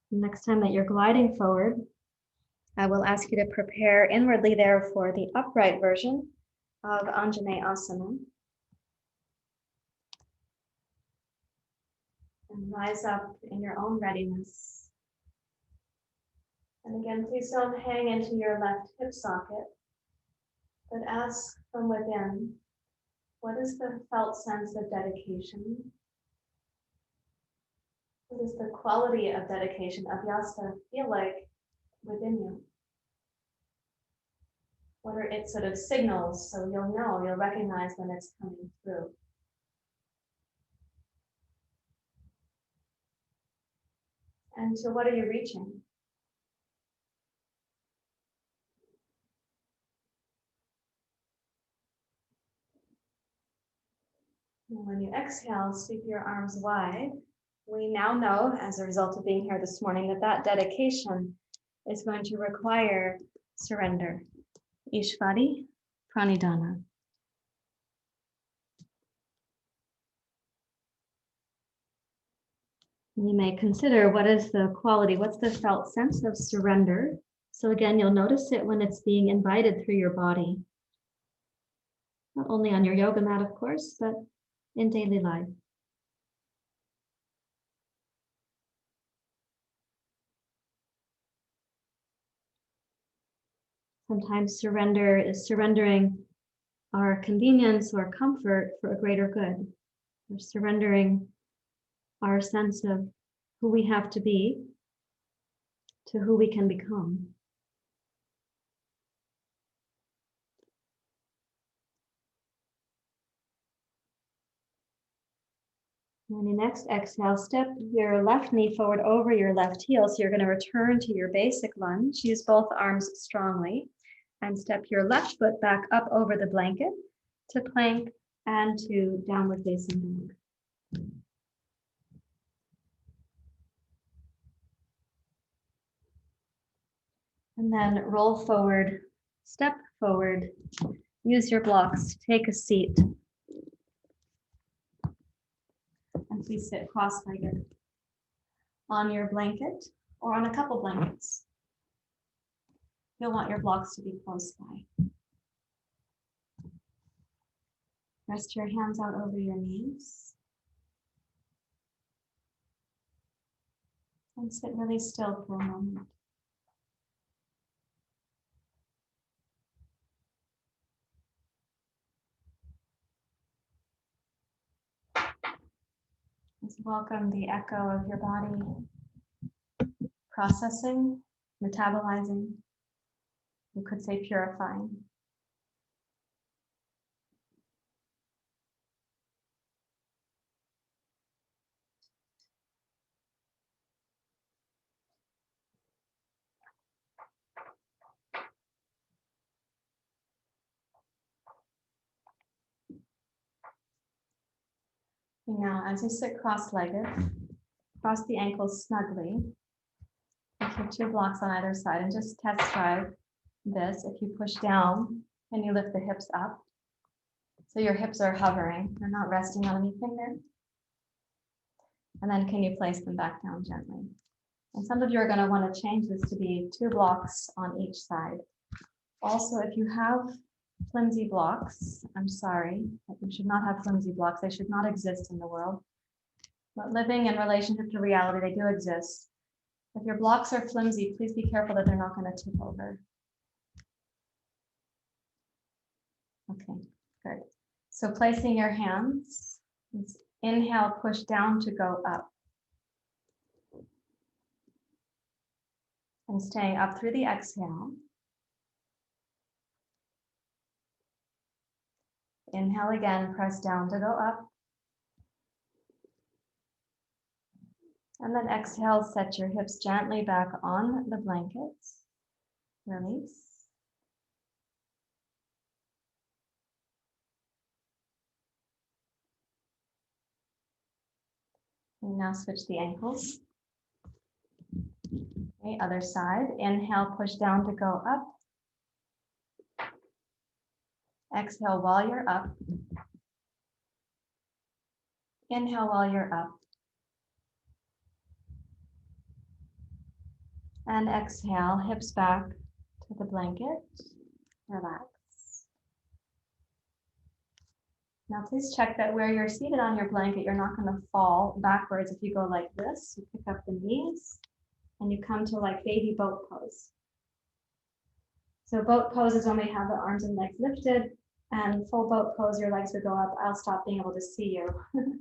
Next time that you're gliding forward, I will ask you to prepare inwardly there for the upright version of Anjanae Asana. And rise up in your own readiness. And again, please don't hang into your left hip socket, but ask from within, what is the felt sense of dedication? What does the quality of dedication, abhyasa, feel like within you? What are its sort of signals so you'll recognize when it's coming through? And to what are you reaching? And when you exhale, sweep your arms wide. We now know, as a result of being here this morning, that that dedication is going to require surrender. Ishvadi Pranidhana. You may consider what is the quality, what's the felt sense of surrender. So again, you'll notice it when it's being invited through your body. Not only on your yoga mat, of course, but in daily life. Sometimes surrender is surrendering our convenience or comfort for a greater good. We're surrendering our sense of who we have to be to who we can become. On your next exhale, step your left knee forward over your left heel. So you're going to return to your basic lunge. Use both arms strongly and step your left foot back up over the blanket to plank and to downward facing dog. And then roll forward, step forward, use your blocks, take a seat. And please sit cross-legged on your blanket or on a couple blankets. You'll want your blocks to be close by. Rest your hands out over your knees. And sit really still for a moment. Just welcome the echo of your body processing, metabolizing, you could say purifying. Now, as you sit cross-legged, cross the ankles snugly. Keep two blocks on either side and just test drive this. If you push down and you lift the hips up, so your hips are hovering, they're not resting on anything there. And then can you place them back down gently? And some of you are going to want to change this to be two blocks on each side. Also, if you have flimsy blocks, I'm sorry, but you should not have flimsy blocks. They should not exist in the world. But living in relationship to reality, they do exist. If your blocks are flimsy, please be careful that they're not going to tip over. Okay, good. So placing your hands, inhale, push down to go up. And staying up through the exhale. Inhale again, press down to go up. And then exhale, set your hips gently back on the blankets. Release. And now switch the ankles. Okay, other side. Inhale, push down to go up. Exhale while you're up. Inhale while you're up. And exhale, hips back to the blanket. Relax. Now please check that where you're seated on your blanket, you're not going to fall backwards. If you go like this, you pick up the knees and you come to like baby boat pose. So boat pose is when we have the arms and legs lifted, and full boat pose, your legs would go up. I'll stop being able to see you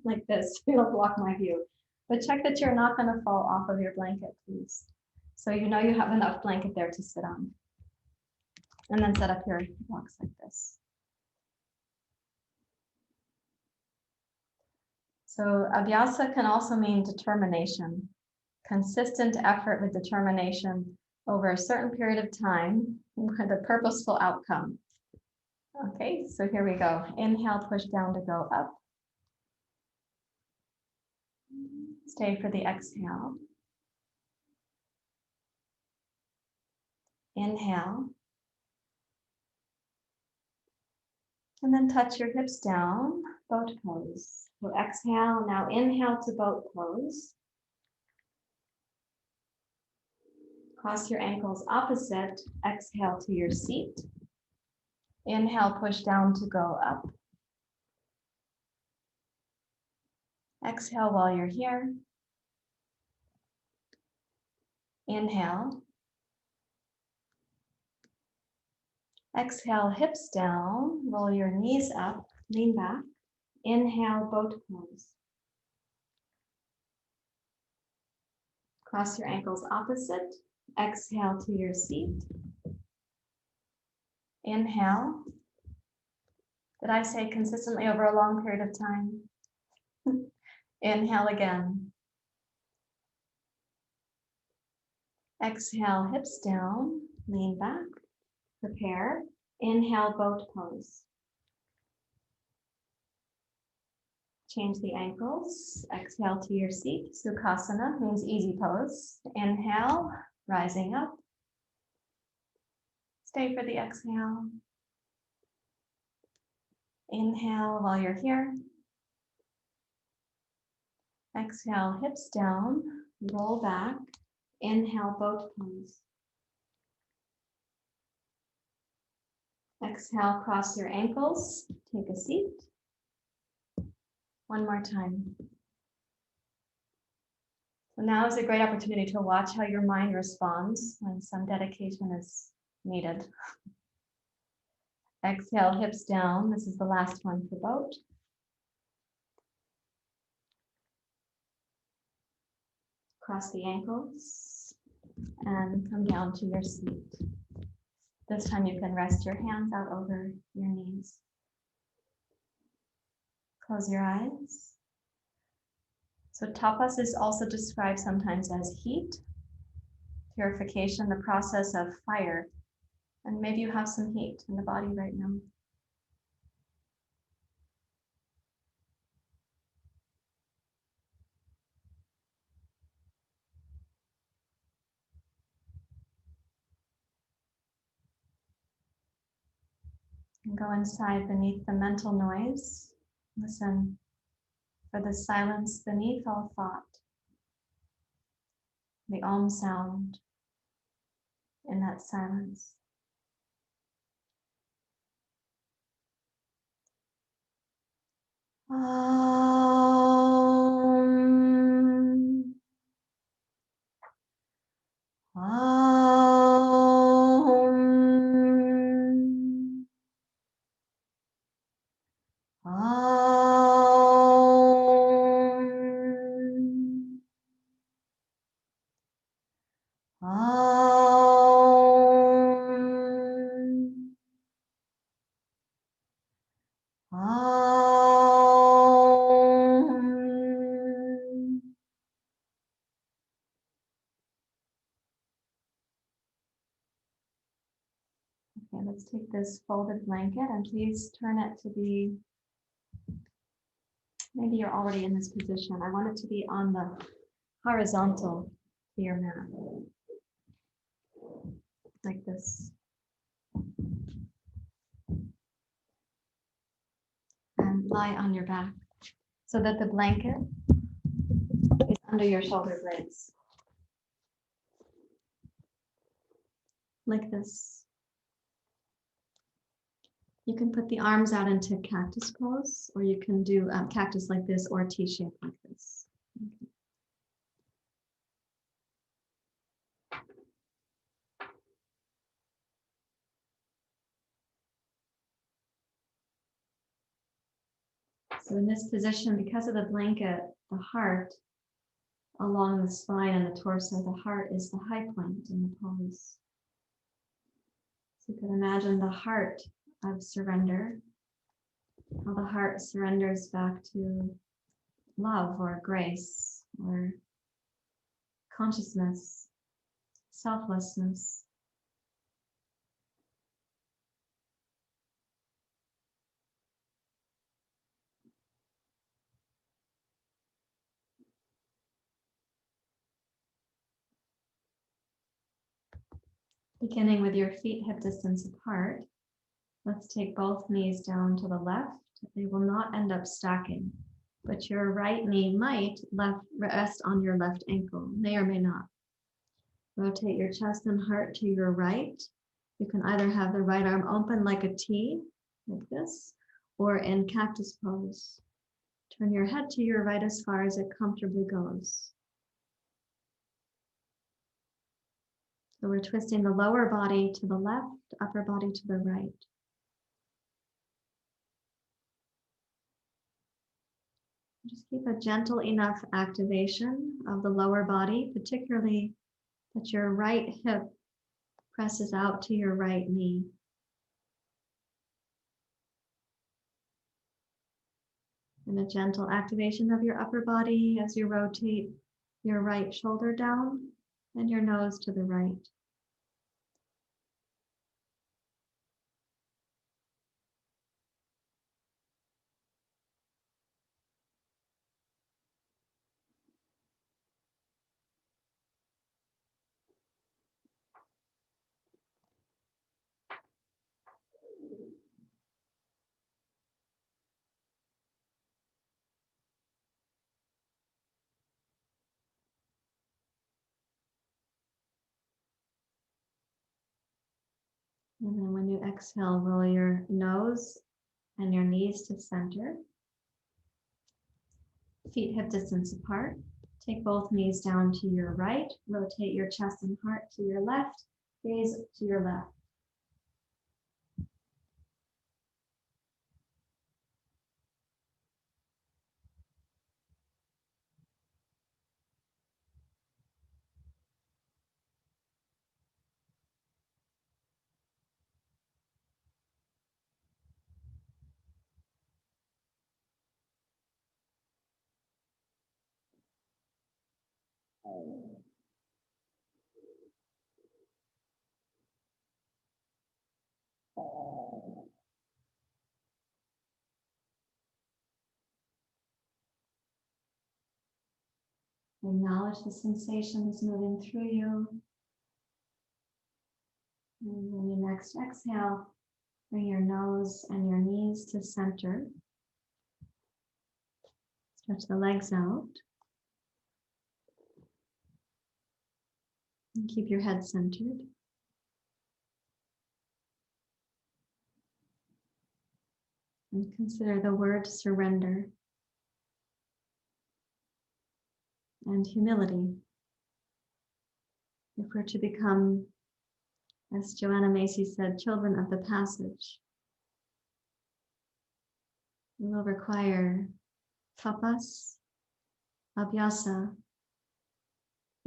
like this. It'll block my view. But check that you're not going to fall off of your blanket, please. So you know you have enough blanket there to sit on. And then set up your blocks like this. So abhyasa can also mean determination, consistent effort with determination over a certain period of time with a purposeful outcome. Okay, so here we go. Inhale, push down to go up. Stay for the exhale. Inhale. And then touch your hips down, boat pose. So exhale, now inhale to boat pose. Cross your ankles opposite, exhale to your seat. Inhale, push down to go up. Exhale while you're here. Inhale. Exhale, hips down, roll your knees up, lean back. Inhale, boat pose. Cross your ankles opposite. Exhale to your seat. Inhale. Did I say consistently over a long period of time? Inhale again. Exhale, hips down, lean back, prepare. Inhale, boat pose. Change the ankles. Exhale to your seat. Sukhasana means easy pose. Inhale, rising up. Stay for the exhale. Inhale while you're here. Exhale, hips down, roll back. Inhale, boat pose. Exhale, cross your ankles, take a seat. One more time. So now is a great opportunity to watch how your mind responds when some dedication is needed. Exhale, hips down. This is the last one for boat. Cross the ankles and come down to your seat. This time you can rest your hands out over your knees. Close your eyes. So tapas is also described sometimes as heat, purification, the process of fire. And maybe you have some heat in the body right now. And go inside beneath the mental noise. Listen for the silence beneath all thought. The Om sound in that silence. Om. Om. Om. Om. Om. Okay, let's take this folded blanket and please turn it to be, maybe you're already in this position. I want it to be on the horizontal to your mat. Like this. And lie on your back so that the blanket is under your shoulder blades. Like this. You can put the arms out into cactus pose, or you can do cactus like this or T-shape like this. Okay. So in this position, because of the blanket, the heart along the spine and the torso, the heart is the high point in the pose. So you can imagine the heart of surrender, how the heart surrenders back to love or grace or consciousness, selflessness. Beginning with your feet hip distance apart, let's take both knees down to the left. They will not end up stacking, but your right knee might rest on your left ankle, may or may not. Rotate your chest and heart to your right. You can either have the right arm open like a T, like this, or in cactus pose. Turn your head to your right as far as it comfortably goes. So we're twisting the lower body to the left, upper body to the right. Just keep a gentle enough activation of the lower body, particularly that your right hip presses out to your right knee. And a gentle activation of your upper body as you rotate your right shoulder down and your nose to the right. And then when you exhale, roll your nose and your knees to center. Feet hip distance apart. Take both knees down to your right. Rotate your chest and heart to your left. Gaze to your left. Acknowledge the sensations moving through you. And when you next exhale, bring your nose and your knees to center. Stretch the legs out. And keep your head centered. And consider the word surrender and humility. If we're to become, as Joanna Macy said, children of the passage, we will require tapas, abhyasa,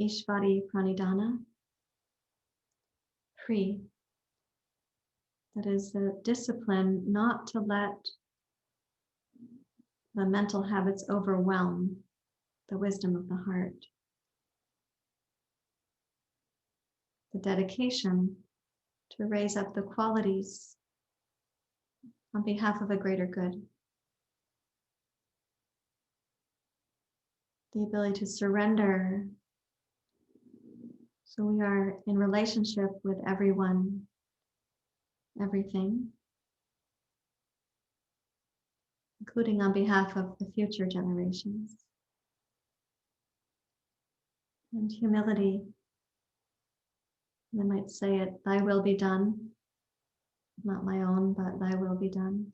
ishvari pranidhana, free. That is the discipline not to let the mental habits overwhelm the wisdom of the heart. The dedication to raise up the qualities on behalf of a greater good. The ability to surrender So we are in relationship with everyone, everything, including on behalf of the future generations. And humility, I might say it, thy will be done, not my own, but thy will be done.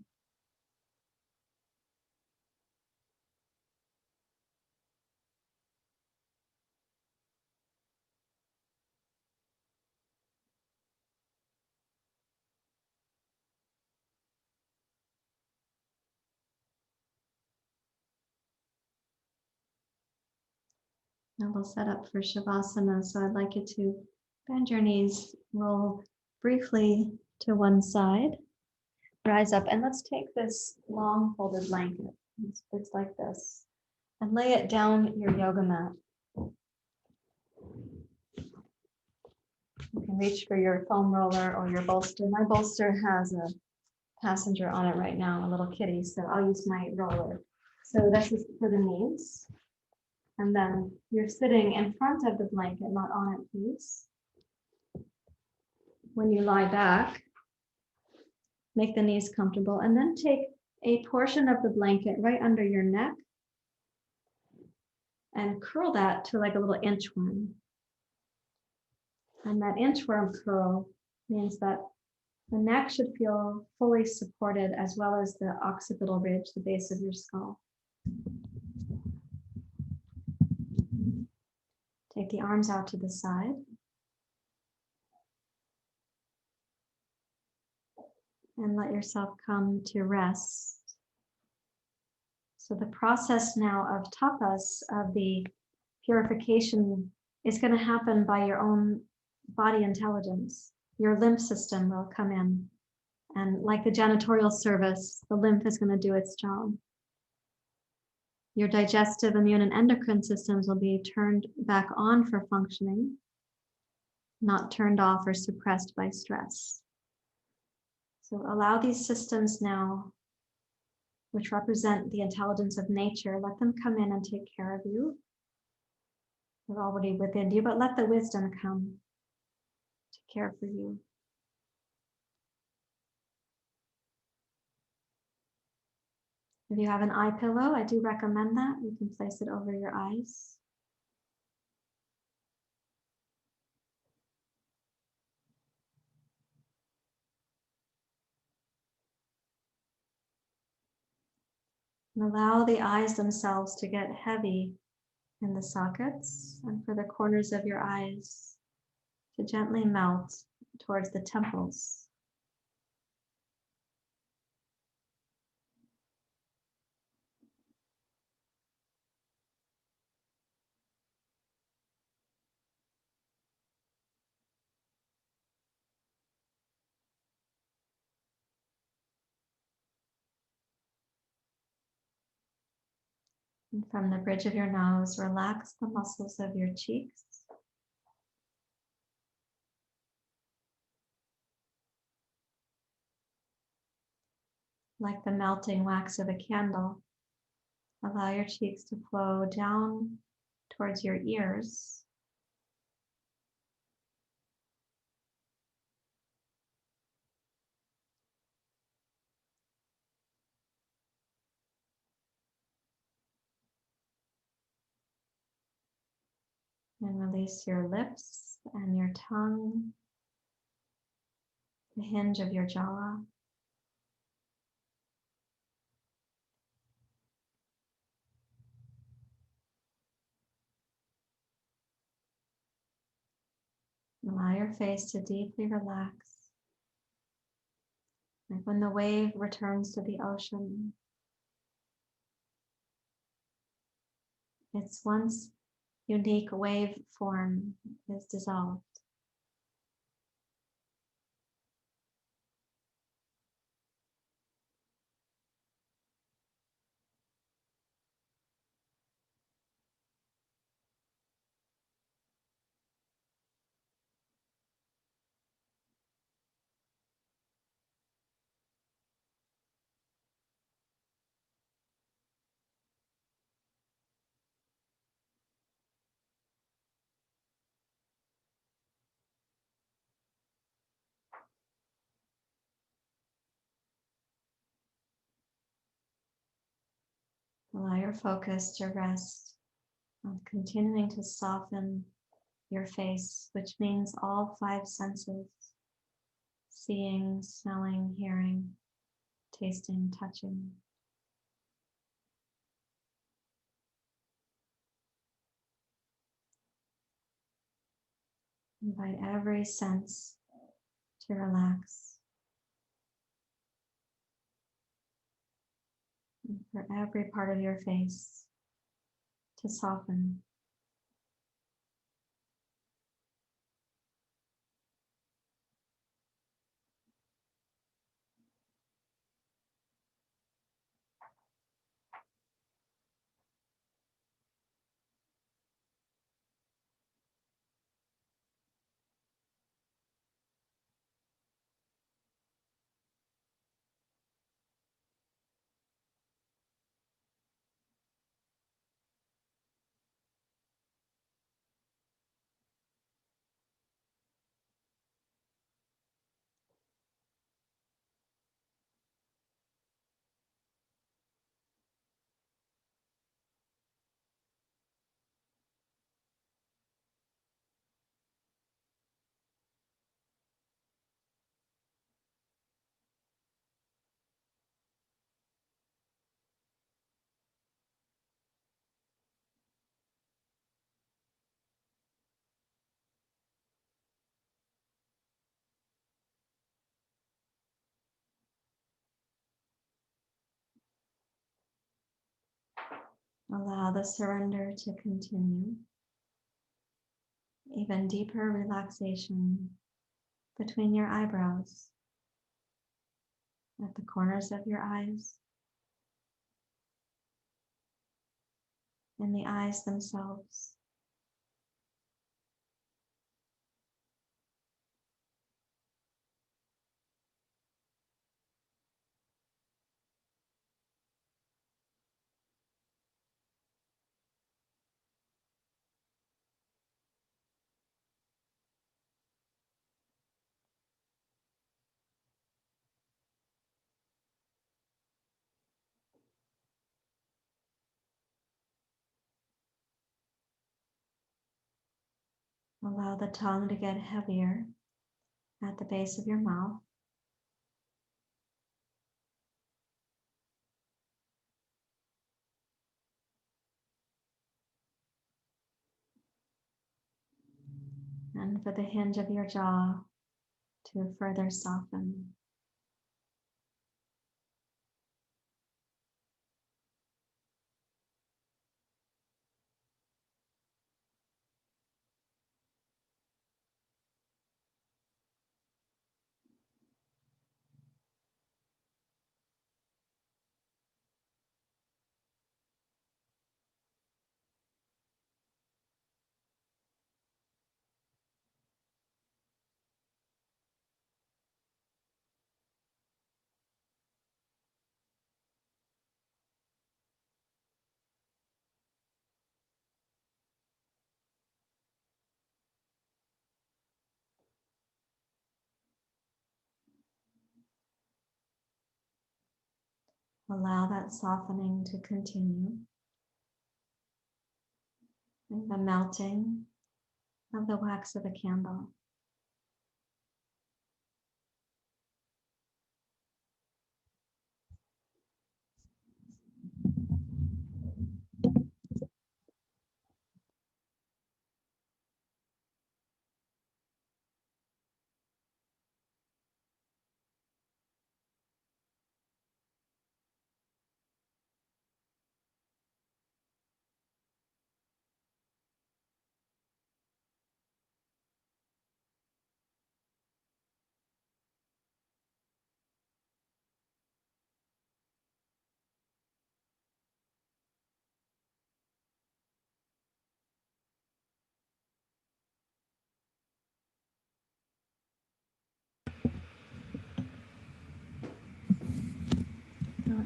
Now we'll set up for Shavasana. So I'd like you to bend your knees, roll briefly to one side, rise up, and let's take this long folded blanket. It's like this, and lay it down your yoga mat. You can reach for your foam roller or your bolster. My bolster has a passenger on it right now, a little kitty, so I'll use my roller. So this is for the knees. And then you're sitting in front of the blanket, not on it, please. When you lie back, make the knees comfortable, and then take a portion of the blanket right under your neck and curl that to like a little inchworm. And that inchworm curl means that the neck should feel fully supported, as well as the occipital ridge, the base of your skull. Take the arms out to the side. And let yourself come to rest. So the process now of tapas, of the purification, is going to happen by your own body intelligence. Your lymph system will come in. And like the janitorial service, the lymph is going to do its job. Your digestive, immune, and endocrine systems will be turned back on for functioning, not turned off or suppressed by stress. So allow these systems now, which represent the intelligence of nature, let them come in and take care of you. They're already within you, but let the wisdom come to care for you. If you have an eye pillow, I do recommend that. You can place it over your eyes. And allow the eyes themselves to get heavy in the sockets, and for the corners of your eyes to gently melt towards the temples. And from the bridge of your nose, relax the muscles of your cheeks. Like the melting wax of a candle, allow your cheeks to flow down towards your ears. And release your lips and your tongue, the hinge of your jaw. Allow your face to deeply relax. Like when the wave returns to the ocean, its once unique wave form is dissolved. Allow your focus to rest on continuing to soften your face, which means all 5 senses: seeing, smelling, hearing, tasting, touching. Invite every sense to relax. And for every part of your face to soften. Allow the surrender to continue. Even deeper relaxation between your eyebrows, at the corners of your eyes, and the eyes themselves. Allow the tongue to get heavier at the base of your mouth. And for the hinge of your jaw to further soften. Allow that softening to continue. And the melting of the wax of a candle.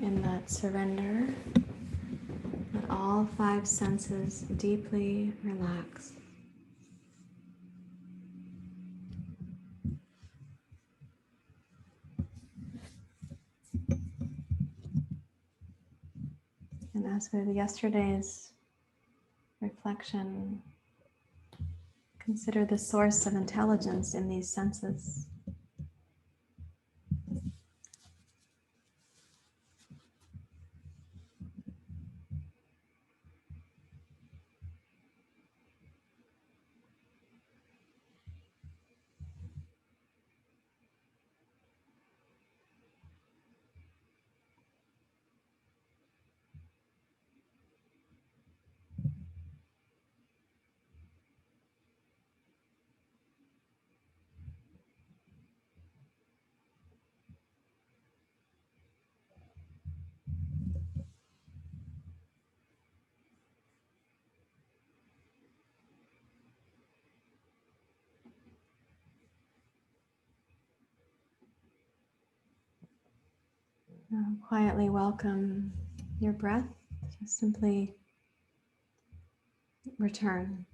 In that surrender, let all 5 senses deeply relax. And as with yesterday's reflection, consider the source of intelligence in these senses. Now, quietly welcome your breath. Just simply return.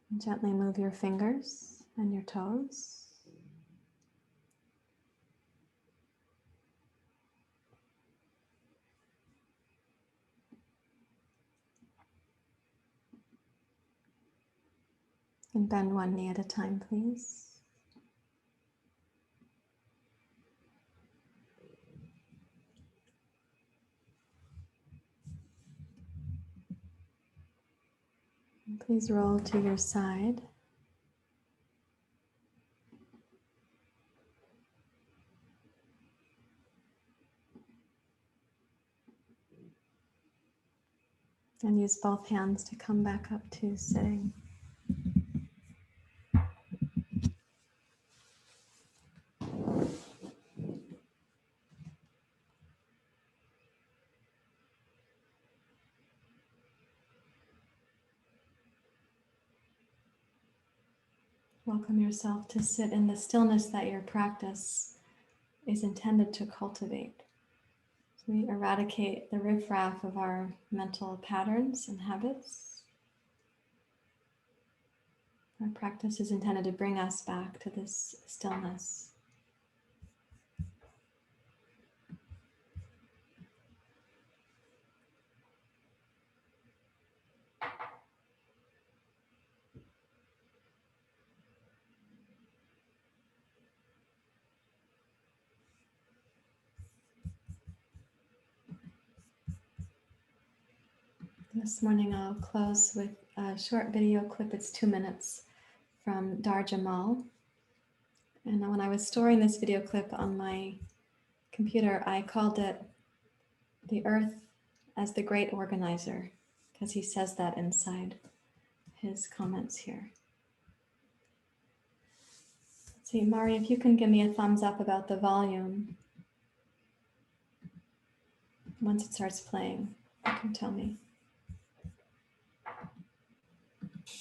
And gently move your fingers and your toes. And bend one knee at a time, please. And please roll to your side. And use both hands to come back up to sitting. Welcome yourself to sit in the stillness that your practice is intended to cultivate. So we eradicate the riffraff of our mental patterns and habits. Our practice is intended to bring us back to this stillness. This morning I'll close with a short video clip. It's 2 minutes from Dar Jamal. And when I was storing this video clip on my computer, I called it "The Earth as the Great Organizer," because he says that inside his comments here. Let's see, Mari, if you can give me a thumbs up about the volume. Once it starts playing, you can tell me.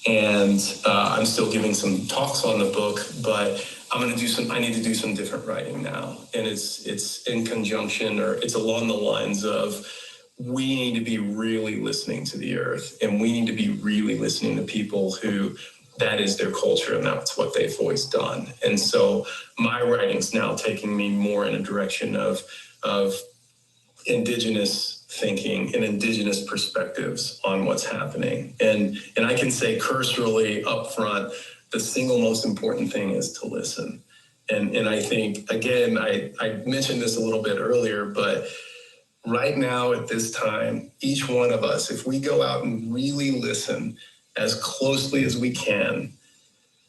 And I'm still giving some talks on the book, but I need to do some different writing now. And it's in conjunction, or it's along the lines of, we need to be really listening to the earth, and we need to be really listening to people who that is their culture and that's what they've always done. And so my writing's now taking me more in a direction of indigenous thinking and indigenous perspectives on what's happening. And I can say cursorily up front, the single most important thing is to listen. And I think, again, I mentioned this a little bit earlier, but right now at this time, each one of us, if we go out and really listen as closely as we can,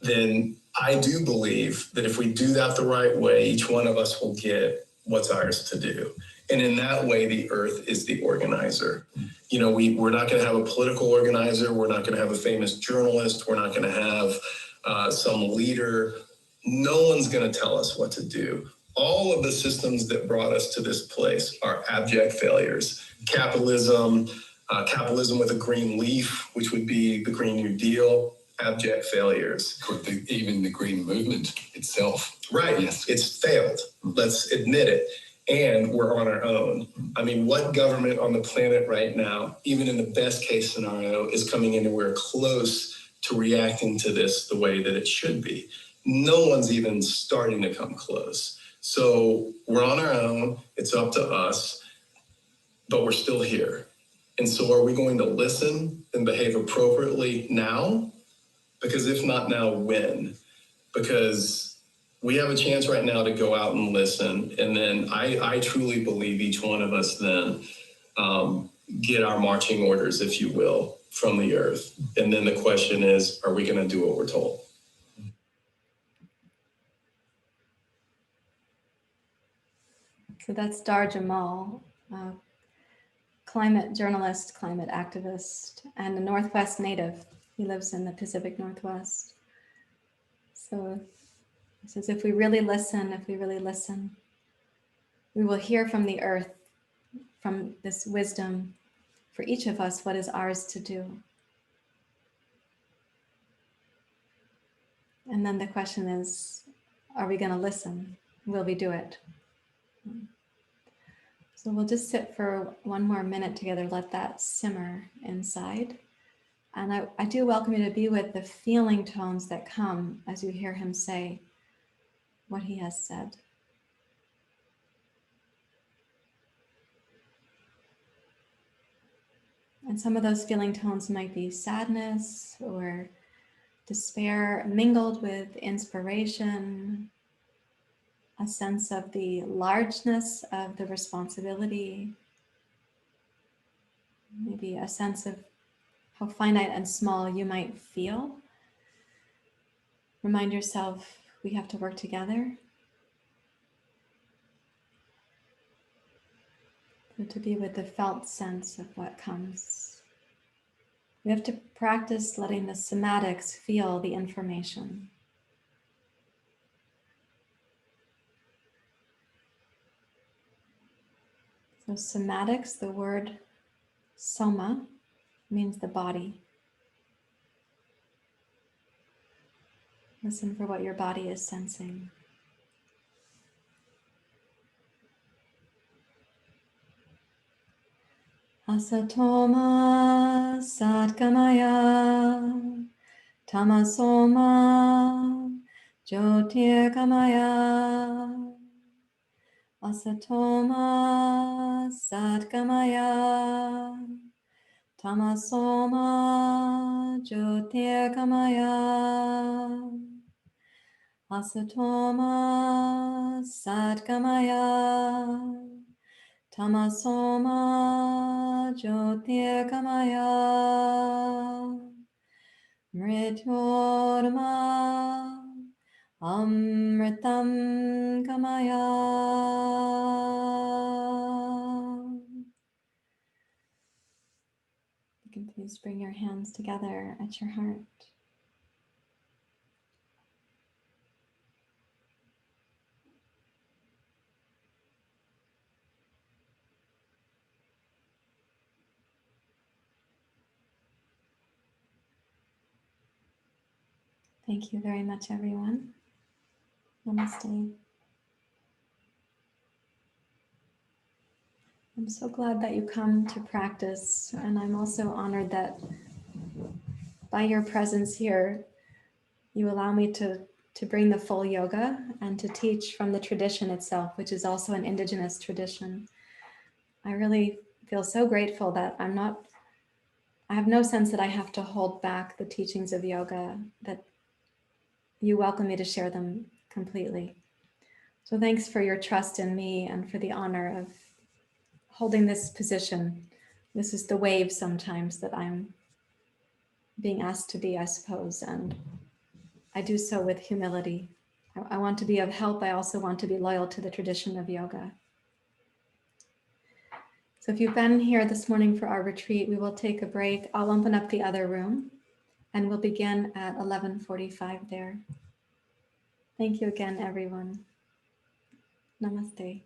then I do believe that if we do that the right way, each one of us will get what's ours to do. And in that way, the earth is the organizer. You know, we're not going to have a political organizer. We're not going to have a famous journalist. We're not going to have some leader. No one's going to tell us what to do. All of the systems that brought us to this place are abject failures. Capitalism with a green leaf, which would be the Green New Deal, abject failures. Even the green movement itself. Right, yes. It's failed. Let's admit it. And we're on our own. I mean, what government on the planet right now, even in the best case scenario, is coming anywhere close to reacting to this the way that it should be? No one's even starting to come close. So we're on our own, it's up to us, but we're still here. And so are we going to listen and behave appropriately now? Because if not now, when? Because we have a chance right now to go out and listen. And then I truly believe each one of us then get our marching orders, if you will, from the earth. And then the question is, are we going to do what we're told? So that's Dar Jamal, climate journalist, climate activist, and a Northwest native. He lives in the Pacific Northwest. So it says, if we really listen, we will hear from the earth, from this wisdom for each of us, what is ours to do. And then the question is, are we going to listen? Will we do it? So we'll just sit for one more minute together, let that simmer inside. And I do welcome you to be with the feeling tones that come as you hear him say what he has said. And some of those feeling tones might be sadness or despair mingled with inspiration, a sense of the largeness of the responsibility, maybe a sense of how finite and small you might feel. Remind yourself we have to work together. So to be with the felt sense of what comes. We have to practice letting the somatics feel the information. So somatics, the word soma, means the body. Listen for what your body is sensing. Asatoma satkamaya, tamasoma jyotirgamaya. Asatoma satkamaya, tamasoma jyotirgamaya. Asatoma satkamaya, tamasoma jyotirgamaya. Mrityorma amritam gamaya. You can please bring your hands together at your heart. Thank you very much, everyone. Namaste. I'm so glad that you come to practice, and I'm also honored that by your presence here, you allow me to bring the full yoga and to teach from the tradition itself, which is also an indigenous tradition. I really feel so grateful that I have no sense that I have to hold back the teachings of yoga, that you welcome me to share them completely. So thanks for your trust in me and for the honor of holding this position. This is the wave sometimes that I'm being asked to be, I suppose, and I do so with humility. I want to be of help. I also want to be loyal to the tradition of yoga. So if you've been here this morning for our retreat, we will take a break. I'll open up the other room and we'll begin at 11:45 there. Thank you again, everyone. Namaste.